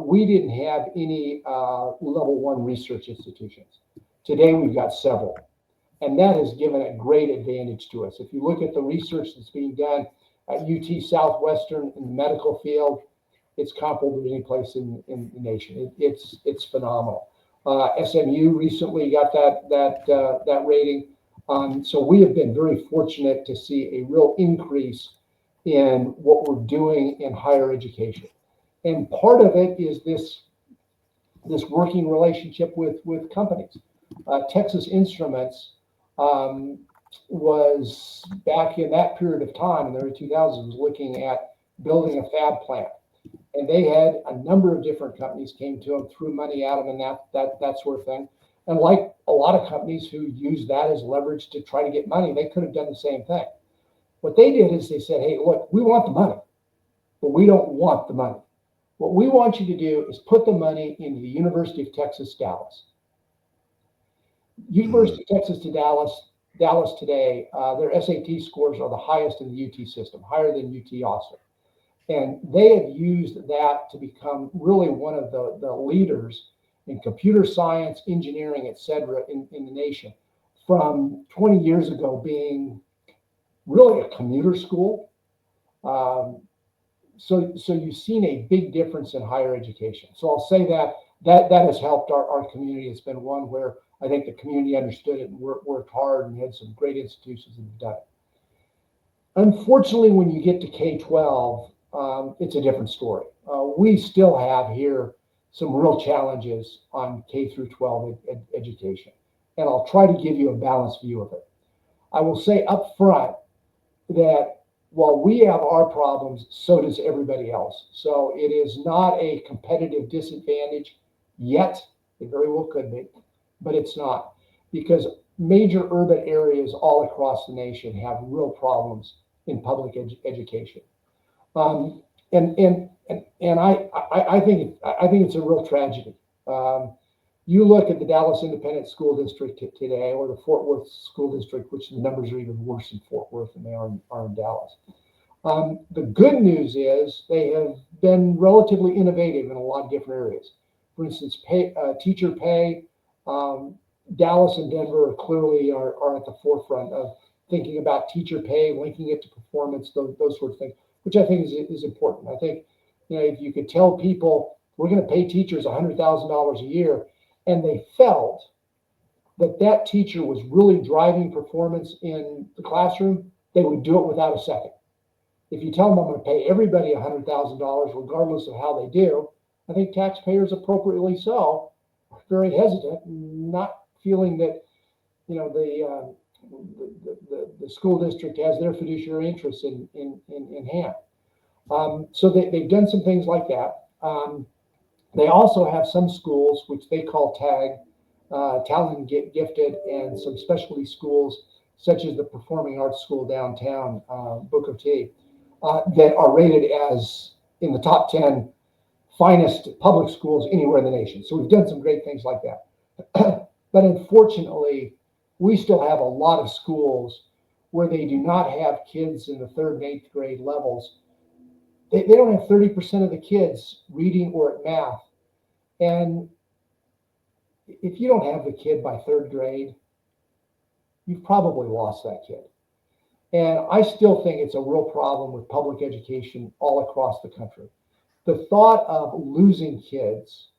We didn't have any level one research institutions. Today we've got several, and that has given a great advantage to us. If you look at the research that's being done at UT Southwestern in the medical field, it's comparable to any place in the nation. It's phenomenal. SMU recently got that rating. So we have been very fortunate to see a real increase in what we're doing in higher education. And part of it is this working relationship with companies. Texas Instruments was back in that period of time in the early 2000s looking at building a fab plant. And they had a number of different companies came to them, threw money at them and that sort of thing. And like a lot of companies who use that as leverage to try to get money, they could have done the same thing. What they did is they said, hey, look, we want the money, but we don't want the money. What we want you to do is put the money into the University of Texas, Dallas. University of Texas to Dallas today, their SAT scores are the highest in the UT system, higher than UT Austin. And they have used that to become really one of the leaders in computer science, engineering, et cetera, in the nation. From 20 years ago being really a commuter school. So you've seen a big difference in higher education. So I'll say that has helped our community. It's been one where I think the community understood it and worked hard and had some great institutions that have done it. Unfortunately, when you get to K-12, it's a different story. We still have here some real challenges on K through 12 education. And I'll try to give you a balanced view of it. I will say up front that while we have our problems, so does everybody else. So it is not a competitive disadvantage yet. It very well could be, but it's not, because major urban areas all across the nation have real problems in public education. Um, I think it's a real tragedy. Um, you look at the Dallas Independent School District today, or the Fort Worth School District, which the numbers are even worse in Fort Worth than they are in Dallas. The good news is they have been relatively innovative in a lot of different areas. For instance, teacher pay. Um, Dallas and Denver clearly are at the forefront of thinking about teacher pay, linking it to performance, those sorts of things, which I think is important. I think, if you could tell people we're going to pay teachers $100,000 a year, and they felt that teacher was really driving performance in the classroom, they would do it without a second. If you tell them I'm going to pay everybody $100,000 regardless of how they do, I think taxpayers, appropriately so, are very hesitant, not feeling that the school district has their fiduciary interests in hand. So they've done some things like that. They also have some schools which they call TAG, talented, gifted, and some specialty schools such as the Performing Arts School downtown, Booker T, that are rated as in the top 10 finest public schools anywhere in the nation. So we've done some great things like that. But unfortunately, we still have a lot of schools where they do not have kids in the third and eighth grade levels. They don't have 30% of the kids reading or at math. And if you don't have the kid by third grade, you've probably lost that kid. And I still think it's a real problem with public education all across the country. The thought of losing kids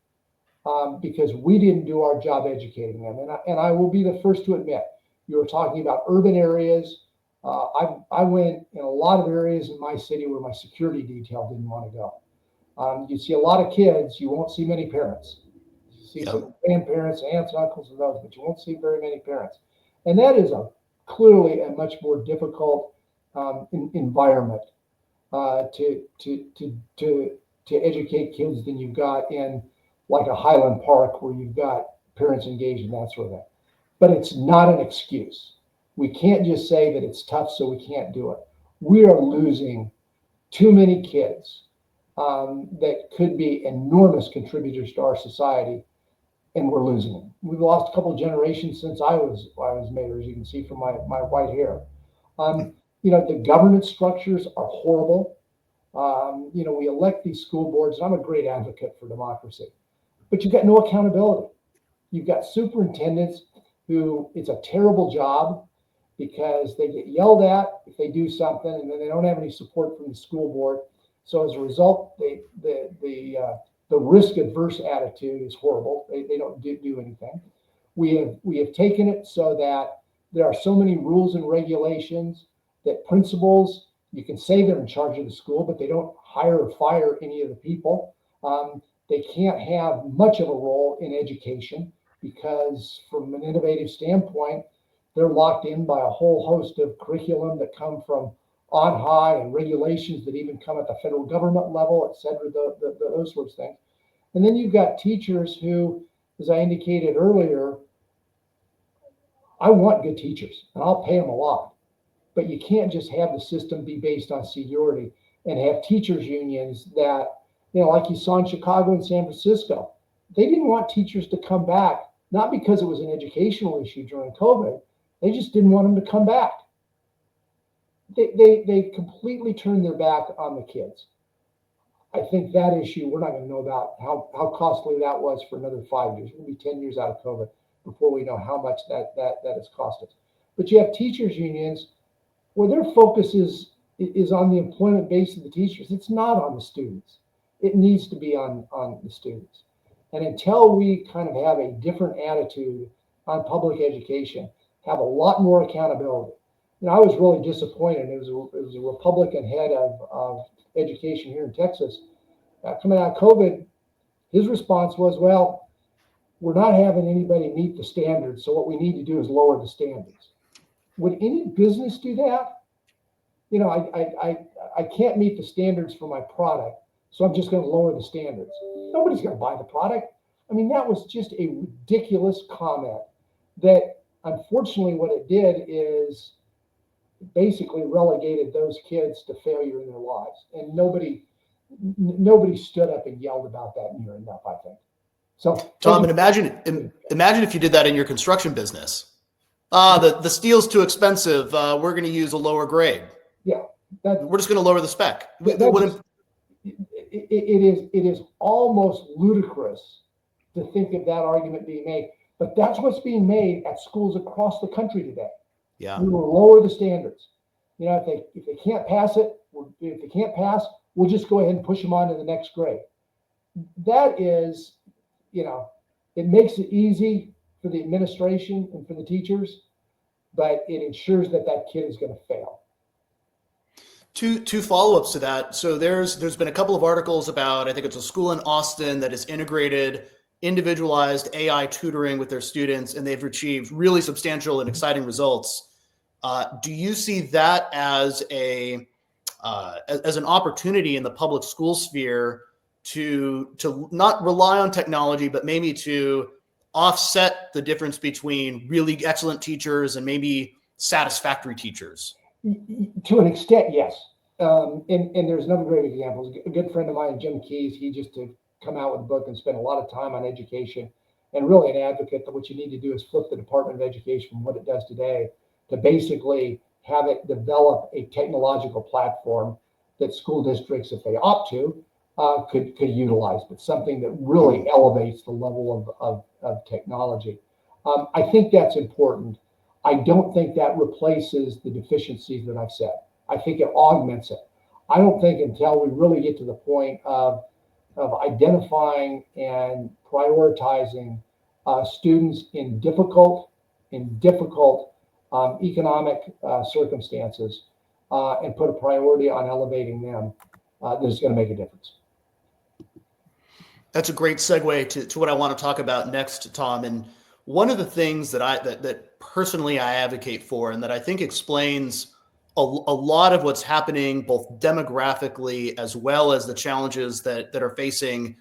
because we didn't do our job educating them, and I will be the first to admit, you were talking about urban areas. I went in a lot of areas in my city where my security detail didn't want to go. You see a lot of kids, you won't see many parents. You see some grandparents, aunts, uncles, and those, but you won't see very many parents. And that is clearly a much more difficult environment to educate kids than you've got in like a Highland Park where you've got parents engaged in that sort of thing. But it's not an excuse. We can't just say that it's tough, so we can't do it. We are losing too many kids that could be enormous contributors to our society, and we're losing them. We've lost a couple of generations since I was mayor, as you can see from my white hair. The governance structures are horrible. We elect these school boards, and I'm a great advocate for democracy, but you've got no accountability. You've got superintendents who, it's a terrible job because they get yelled at if they do something, and then they don't have any support from the school board. So as a result, the risk adverse attitude is horrible. They don't do anything. We have taken it so that there are so many rules and regulations that principals, you can say they're in charge of the school, but they don't hire or fire any of the people. They can't have much of a role in education because from an innovative standpoint, they're locked in by a whole host of curriculum that come from on high and regulations that even come at the federal government level, et cetera, those sorts of things. And then you've got teachers who, as I indicated earlier, I want good teachers and I'll pay them a lot. But you can't just have the system be based on seniority and have teachers unions that, like you saw in Chicago and San Francisco, they didn't want teachers to come back, not because it was an educational issue during COVID. They just didn't want them to come back. They completely turned their back on the kids. I think that issue, we're not going to know about how costly that was for another 5 years. We'll be 10 years out of COVID before we know how much that has cost us. But you have teachers unions where their focus is on the employment base of the teachers. It's not on the students. It needs to be on the students. And until we kind of have a different attitude on public education, have a lot more accountability. I was really disappointed. It was a Republican head of education here in Texas. Coming out of COVID, his response was, well, we're not having anybody meet the standards, so what we need to do is lower the standards. Would any business do that? I can't meet the standards for my product, so I'm just going to lower the standards. Nobody's going to buy the product. I mean, that was just a ridiculous comment that unfortunately what it did is basically relegated those kids to failure in their lives. And nobody stood up and yelled about that near enough, I think. So Tom, and imagine if you did that in your construction business. The steel's too expensive. We're going to use a lower grade. Yeah, we're just going to lower the spec. It is almost ludicrous to think of that argument being made, but that's what's being made at schools across the country today. Yeah, we will lower the standards. If they can't pass it, if they can't pass, we'll just go ahead and push them on to the next grade. That is, it makes it easy for the administration and for the teachers, but it ensures that kid is going to fail. Two follow-ups to that. So there's been a couple of articles about, I think it's a school in Austin that has integrated individualized AI tutoring with their students, and they've achieved really substantial and exciting results. Do you see that as an opportunity in the public school sphere to not rely on technology, but maybe to offset the difference between really excellent teachers and maybe satisfactory teachers? To an extent, yes. And there's another great example. A good friend of mine, Jim Keyes, he just to come out with a book and spend a lot of time on education, and really an advocate that what you need to do is flip the Department of Education from what it does today to basically have it develop a technological platform that school districts, if they opt to, could utilize, but something that really elevates the level of technology. I think that's important. I don't think that replaces the deficiencies that I've said. I think it augments it. I don't think until we really get to the point of identifying and prioritizing students in difficult economic circumstances and put a priority on elevating them, that's going to make a difference. That's a great segue to what I want to talk about next, Tom. And one of the things that personally I advocate for, and that I think explains a lot of what's happening both demographically as well as the challenges that are facing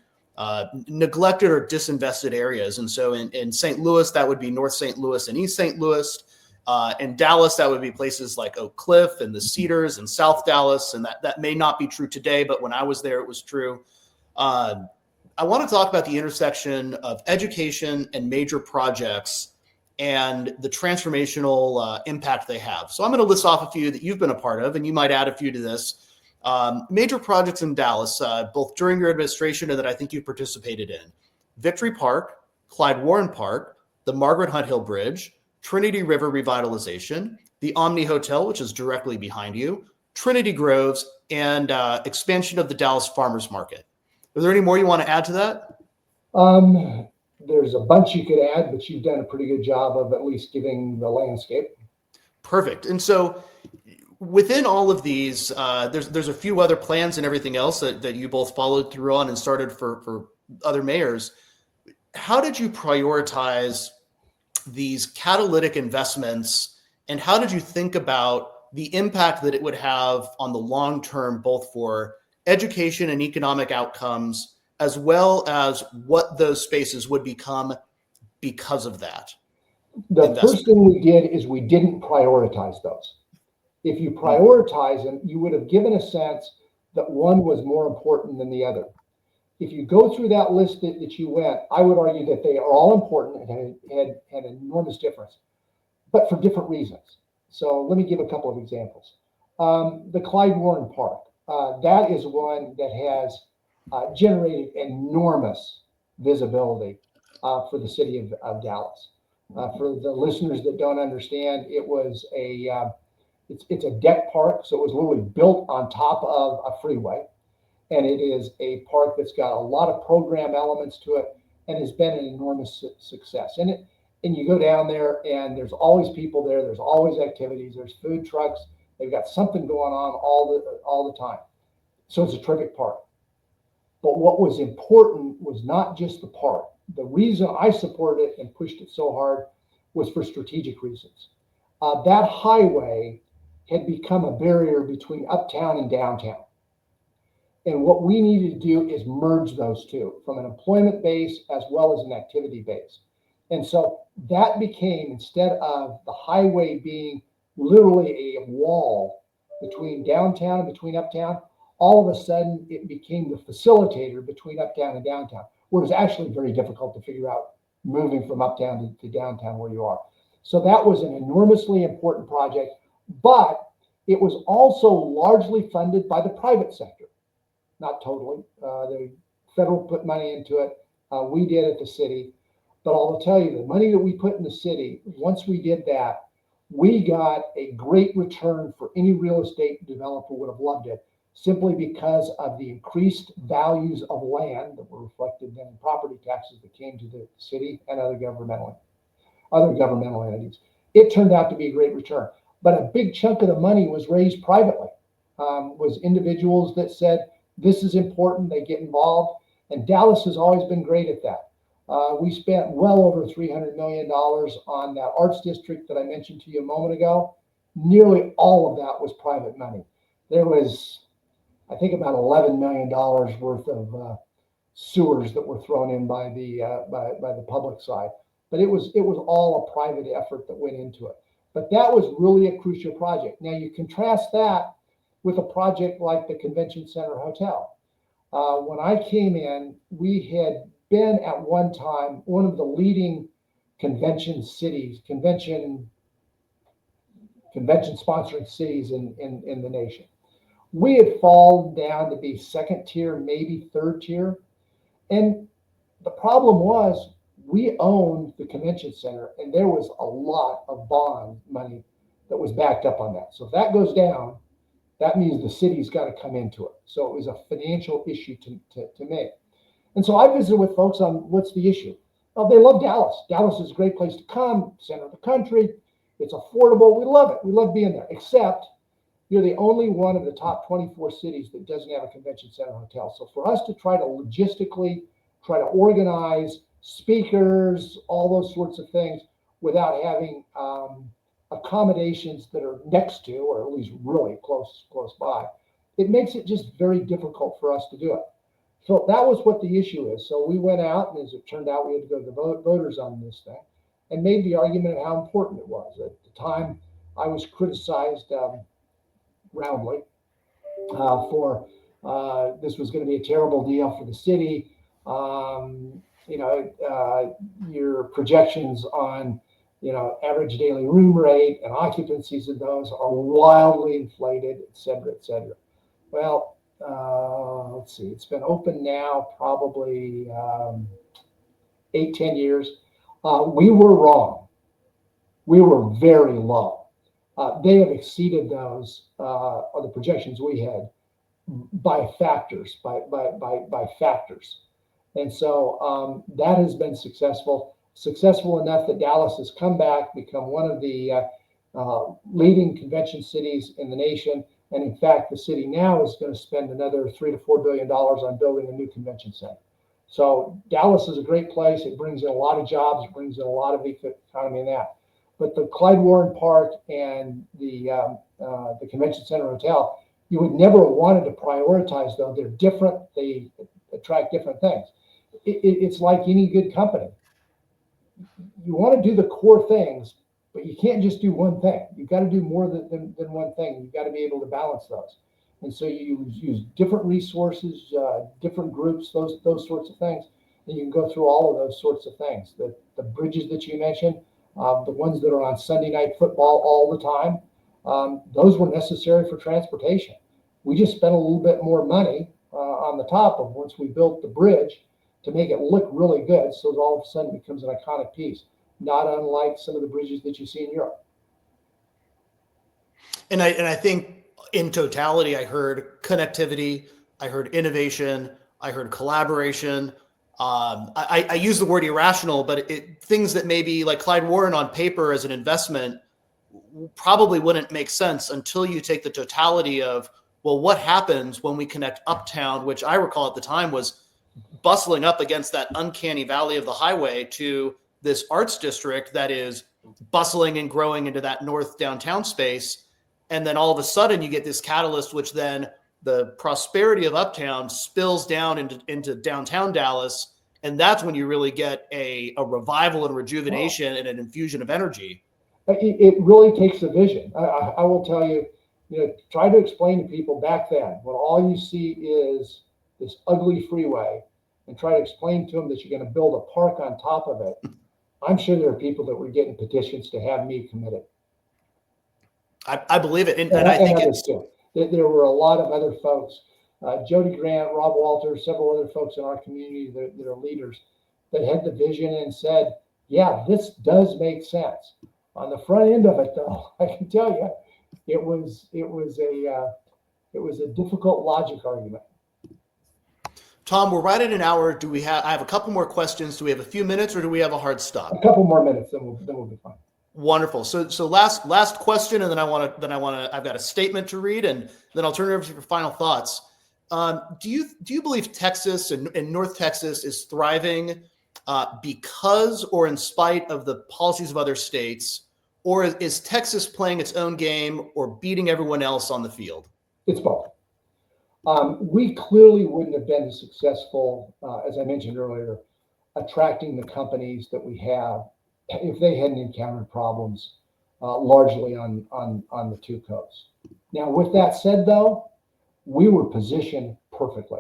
neglected or disinvested areas. And so in St. Louis, that would be North St. Louis and East St. Louis. In Dallas, that would be places like Oak Cliff and the Cedars and South Dallas. And that may not be true today, but when I was there, it was true. I want to talk about the intersection of education and major projects and the transformational impact they have. So I'm going to list off a few that you've been a part of, and you might add a few to this. Major projects in Dallas, both during your administration and that I think you participated in. Victory Park, Clyde Warren Park, the Margaret Hunt Hill Bridge, Trinity River Revitalization, the Omni Hotel, which is directly behind you, Trinity Groves, and expansion of the Dallas Farmers Market. Are there any more you want to add to that? There's a bunch you could add, but you've done a pretty good job of at least giving the landscape. Perfect. And so within all of these, there's a few other plans and everything else that you both followed through on and started for other mayors. How did you prioritize these catalytic investments, and how did you think about the impact that it would have on the long term, both for education and economic outcomes, as well as what those spaces would become because of that? The first thing we did is we didn't prioritize those. If you prioritize them, you would have given a sense that one was more important than the other. If you go through that list that you went, I would argue that they are all important and had an enormous difference, but for different reasons. So let me give a couple of examples. The Clyde Warren Park, that is one that has generated enormous visibility for the city of Dallas. For the listeners that don't understand, it was it's a deck park, so it was literally built on top of a freeway, and it is a park that's got a lot of program elements to it and has been an enormous success. And you go down there, and there's always people there. There's always activities. There's food trucks. They've got something going on all the time. So it's a terrific park. But what was important was not just the park. The reason I supported it and pushed it so hard was for strategic reasons. that highway had become a barrier between uptown and downtown. And what we needed to do is merge those two from an employment base as well as an activity base. And so that became, instead of the highway being literally a wall between downtown and between uptown, all of a sudden it became the facilitator between uptown and downtown, where it's actually very difficult to figure out moving from uptown to downtown where you are. So that was an enormously important project, but it was also largely funded by the private sector. Not totally. The federal put money into it. We did at the city. But I'll tell you, the money that we put in the city, once we did that, we got a great return for any real estate developer would have loved it, simply because of the increased values of land that were reflected in property taxes that came to the city and other governmental entities. It turned out to be a great return. But a big chunk of the money was raised privately, was individuals that said, this is important, they get involved. And Dallas has always been great at that. We spent well over $300 million on that arts district that I mentioned to you a moment ago. Nearly all of that was private money. There was, I think, about $11 million worth of sewers that were thrown in by the public side. But it was all a private effort that went into it. But that was really a crucial project. Now you contrast that with a project like the Convention Center Hotel. When I came in, we had been at one time one of the leading convention sponsoring cities in the nation. We had fallen down to be second tier, maybe third tier. And the problem was we owned the convention center, and there was a lot of bond money that was backed up on that. So if that goes down, that means the city's got to come into it. So it was a financial issue to make. And so I visited with folks on what's the issue. Well, they love Dallas. Dallas is a great place to come, center of the country. It's affordable. We love it. We love being there, except you're the only one of the top 24 cities that doesn't have a convention center hotel. So for us to try to logistically try to organize speakers, all those sorts of things, without having accommodations that are next to, or at least really close by, it makes it just very difficult for us to do it. So that was what the issue is. So we went out, and as it turned out, we had to go to the voters on this thing and made the argument of how important it was. At the time, I was criticized roundly for this was going to be a terrible deal for the city. Your projections on average daily room rate and occupancies of those are wildly inflated, et cetera, et cetera. Well, let's see, it's been open now probably 8-10 years. We were wrong. We were very low. They have exceeded those, or the projections we had, by factors. And so that has been successful enough that Dallas has come back, become one of the leading convention cities in the nation. And in fact, the city now is going to spend another $3 to $4 billion on building a new convention center. So Dallas is a great place. It brings in a lot of jobs. It brings in a lot of economy in that. But the Clyde Warren Park and the Convention Center Hotel, you would never have wanted to prioritize, though. They're different. They attract different things. It's like any good company. You want to do the core things, but you can't just do one thing. You've got to do more than one thing. You've got to be able to balance those. And so you use different resources, different groups, those sorts of things. And you can go through all of those sorts of things. The bridges that you mentioned, the ones that are on Sunday night football all the time, those were necessary for transportation. We just spent a little bit more money on the top of once we built the bridge to make it look really good, so that all of a sudden it becomes an iconic piece, not unlike some of the bridges that you see in Europe. And I think in totality, I heard connectivity, I heard innovation, I heard collaboration. I use the word irrational, but things that maybe like Clyde Warren on paper as an investment probably wouldn't make sense until you take the totality of, well, what happens when we connect uptown, which I recall at the time was bustling up against that uncanny valley of the highway, to this arts district that is bustling and growing into that north downtown space. And then all of a sudden you get this catalyst, which then the prosperity of uptown spills down into downtown Dallas. And that's when you really get a revival and rejuvenation and an infusion of energy. It really takes a vision. I will tell you, try to explain to people back then when all you see is this ugly freeway, and try to explain to them that you're going to build a park on top of it. I'm sure there are people that were getting petitions to have me committed. I believe it. And I think it's too. There were a lot of other folks, Jody Grant, Rob Walters, several other folks in our community that are leaders that had the vision and said, yeah, this does make sense. On the front end of it, though, I can tell you, it was a difficult logic argument. Tom, we're right at an hour. I have a couple more questions. Do we have a few minutes, or do we have a hard stop? A couple more minutes, then we'll be fine. Wonderful. So last question, and then I've got a statement to read, and then I'll turn it over to your final thoughts. Do you believe Texas and North Texas is thriving because or in spite of the policies of other states, or is Texas playing its own game or beating everyone else on the field? It's both. We clearly wouldn't have been successful, as I mentioned earlier, attracting the companies that we have if they hadn't encountered problems largely on the two coasts. Now, with that said, though, we were positioned perfectly.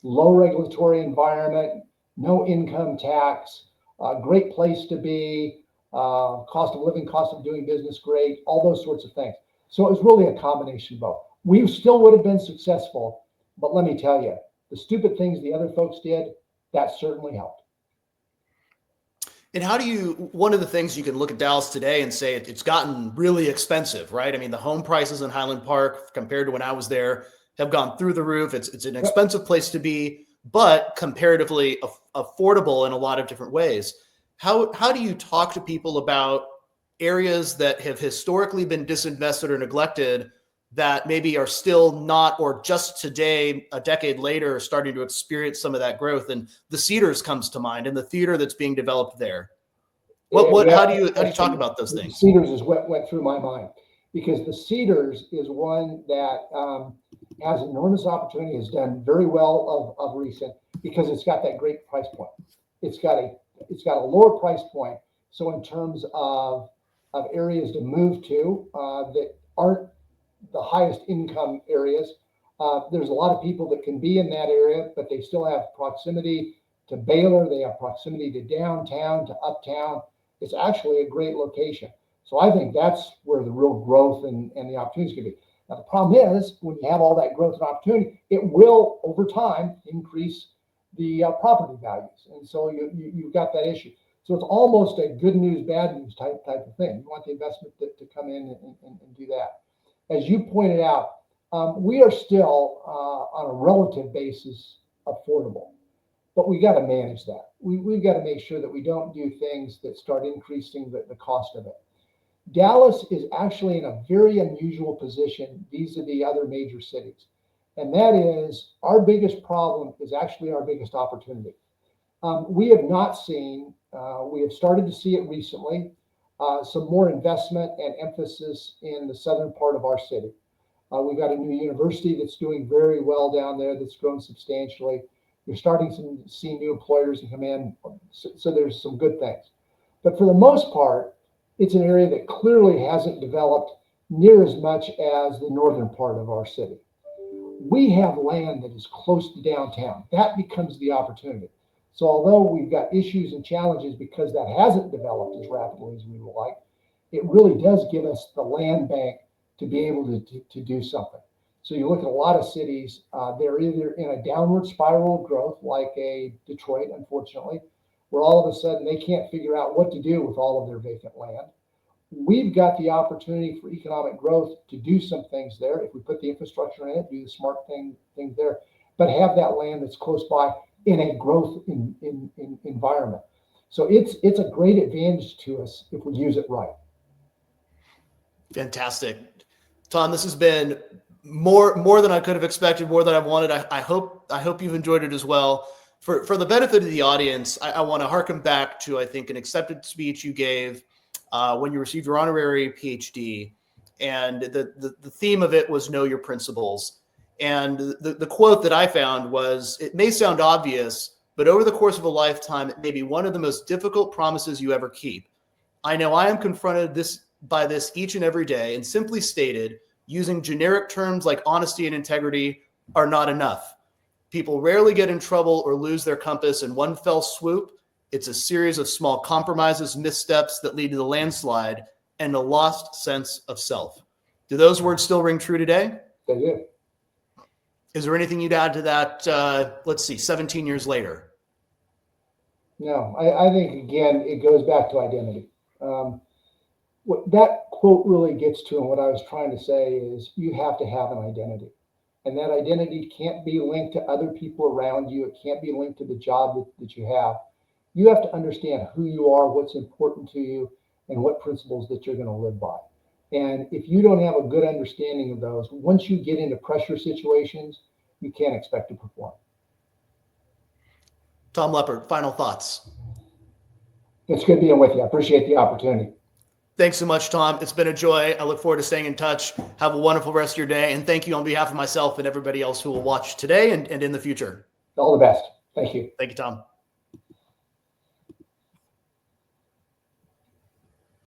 Low regulatory environment, no income tax, great place to be, cost of living, cost of doing business great, all those sorts of things. So it was really a combination of both. We still would have been successful, but let me tell you, the stupid things the other folks did, that certainly helped. And one of the things you can look at Dallas today and say it's gotten really expensive, right? I mean, the home prices in Highland Park compared to when I was there have gone through the roof. It's an expensive place to be, but comparatively affordable in a lot of different ways. How do you talk to people about areas that have historically been disinvested or neglected that maybe are still not, or just today, a decade later, starting to experience some of that growth? And the Cedars comes to mind, and the theater that's being developed there. How do you talk about those things? Cedars is what went through my mind, because the Cedars is one that has enormous opportunity, has done very well of recent, because it's got that great price point. It's got a lower price point. So in terms of areas to move to that aren't the highest income areas, there's a lot of people that can be in that area, but they still have proximity to Baylor. They have proximity to downtown, to uptown. It's actually a great location. So I think that's where the real growth and the opportunities could be. Now, the problem is when you have all that growth and opportunity, it will over time increase the property values. And so you've got that issue. So it's almost a good news, bad news type of thing. You want the investment to come in and do that. As you pointed out, we are still on a relative basis affordable, but we got to manage that. We've got to make sure that we don't do things that start increasing the cost of it. Dallas is actually in a very unusual position vis-a-vis other major cities. And that is our biggest problem is actually our biggest opportunity. We have not seen, we have started to see it recently, some more investment and emphasis in the southern part of our city. We've got a new university that's doing very well down there, that's grown substantially. You're starting to see new employers come in, so there's some good things. But for the most part, it's an area that clearly hasn't developed near as much as the northern part of our city. We have land that is close to downtown. That becomes the opportunity. So although we've got issues and challenges because that hasn't developed as rapidly as we would like, it really does give us the land bank to be able to do something. So you look at a lot of cities, they're either in a downward spiral of growth, like a Detroit, unfortunately, where all of a sudden they can't figure out what to do with all of their vacant land. We've got the opportunity for economic growth to do some things there if we put the infrastructure in it, do the smart things there, but have that land that's close by in a growth in environment. So it's a great advantage to us if we use it right. Fantastic. Tom, this has been more than I could have expected, more than I wanted. I hope you've enjoyed it as well. For the benefit of the audience, I want to harken back to, I think, an accepted speech you gave when you received your honorary PhD. And the theme of it was know your principles. And the quote that I found was, it may sound obvious, but over the course of a lifetime, it may be one of the most difficult promises you ever keep. I know I am confronted by this each and every day, and simply stated, using generic terms like honesty and integrity are not enough. People rarely get in trouble or lose their compass in one fell swoop. It's a series of small compromises, missteps that lead to the landslide and a lost sense of self. Do those words still ring true today? They do. Is there anything you'd add to that? Let's see, 17 years later. No, I think, again, it goes back to identity. What that quote really gets to, and what I was trying to say, is you have to have an identity. And that identity can't be linked to other people around you. It can't be linked to the job that you have. You have to understand who you are, what's important to you, and what principles that you're going to live by. And if you don't have a good understanding of those, once you get into pressure situations, you can't expect to perform. Tom Leppert, final thoughts. It's good being with you. I appreciate the opportunity. Thanks so much, Tom. It's been a joy. I look forward to staying in touch. Have a wonderful rest of your day. And thank you on behalf of myself and everybody else who will watch today and in the future. All the best. Thank you. Thank you, Tom.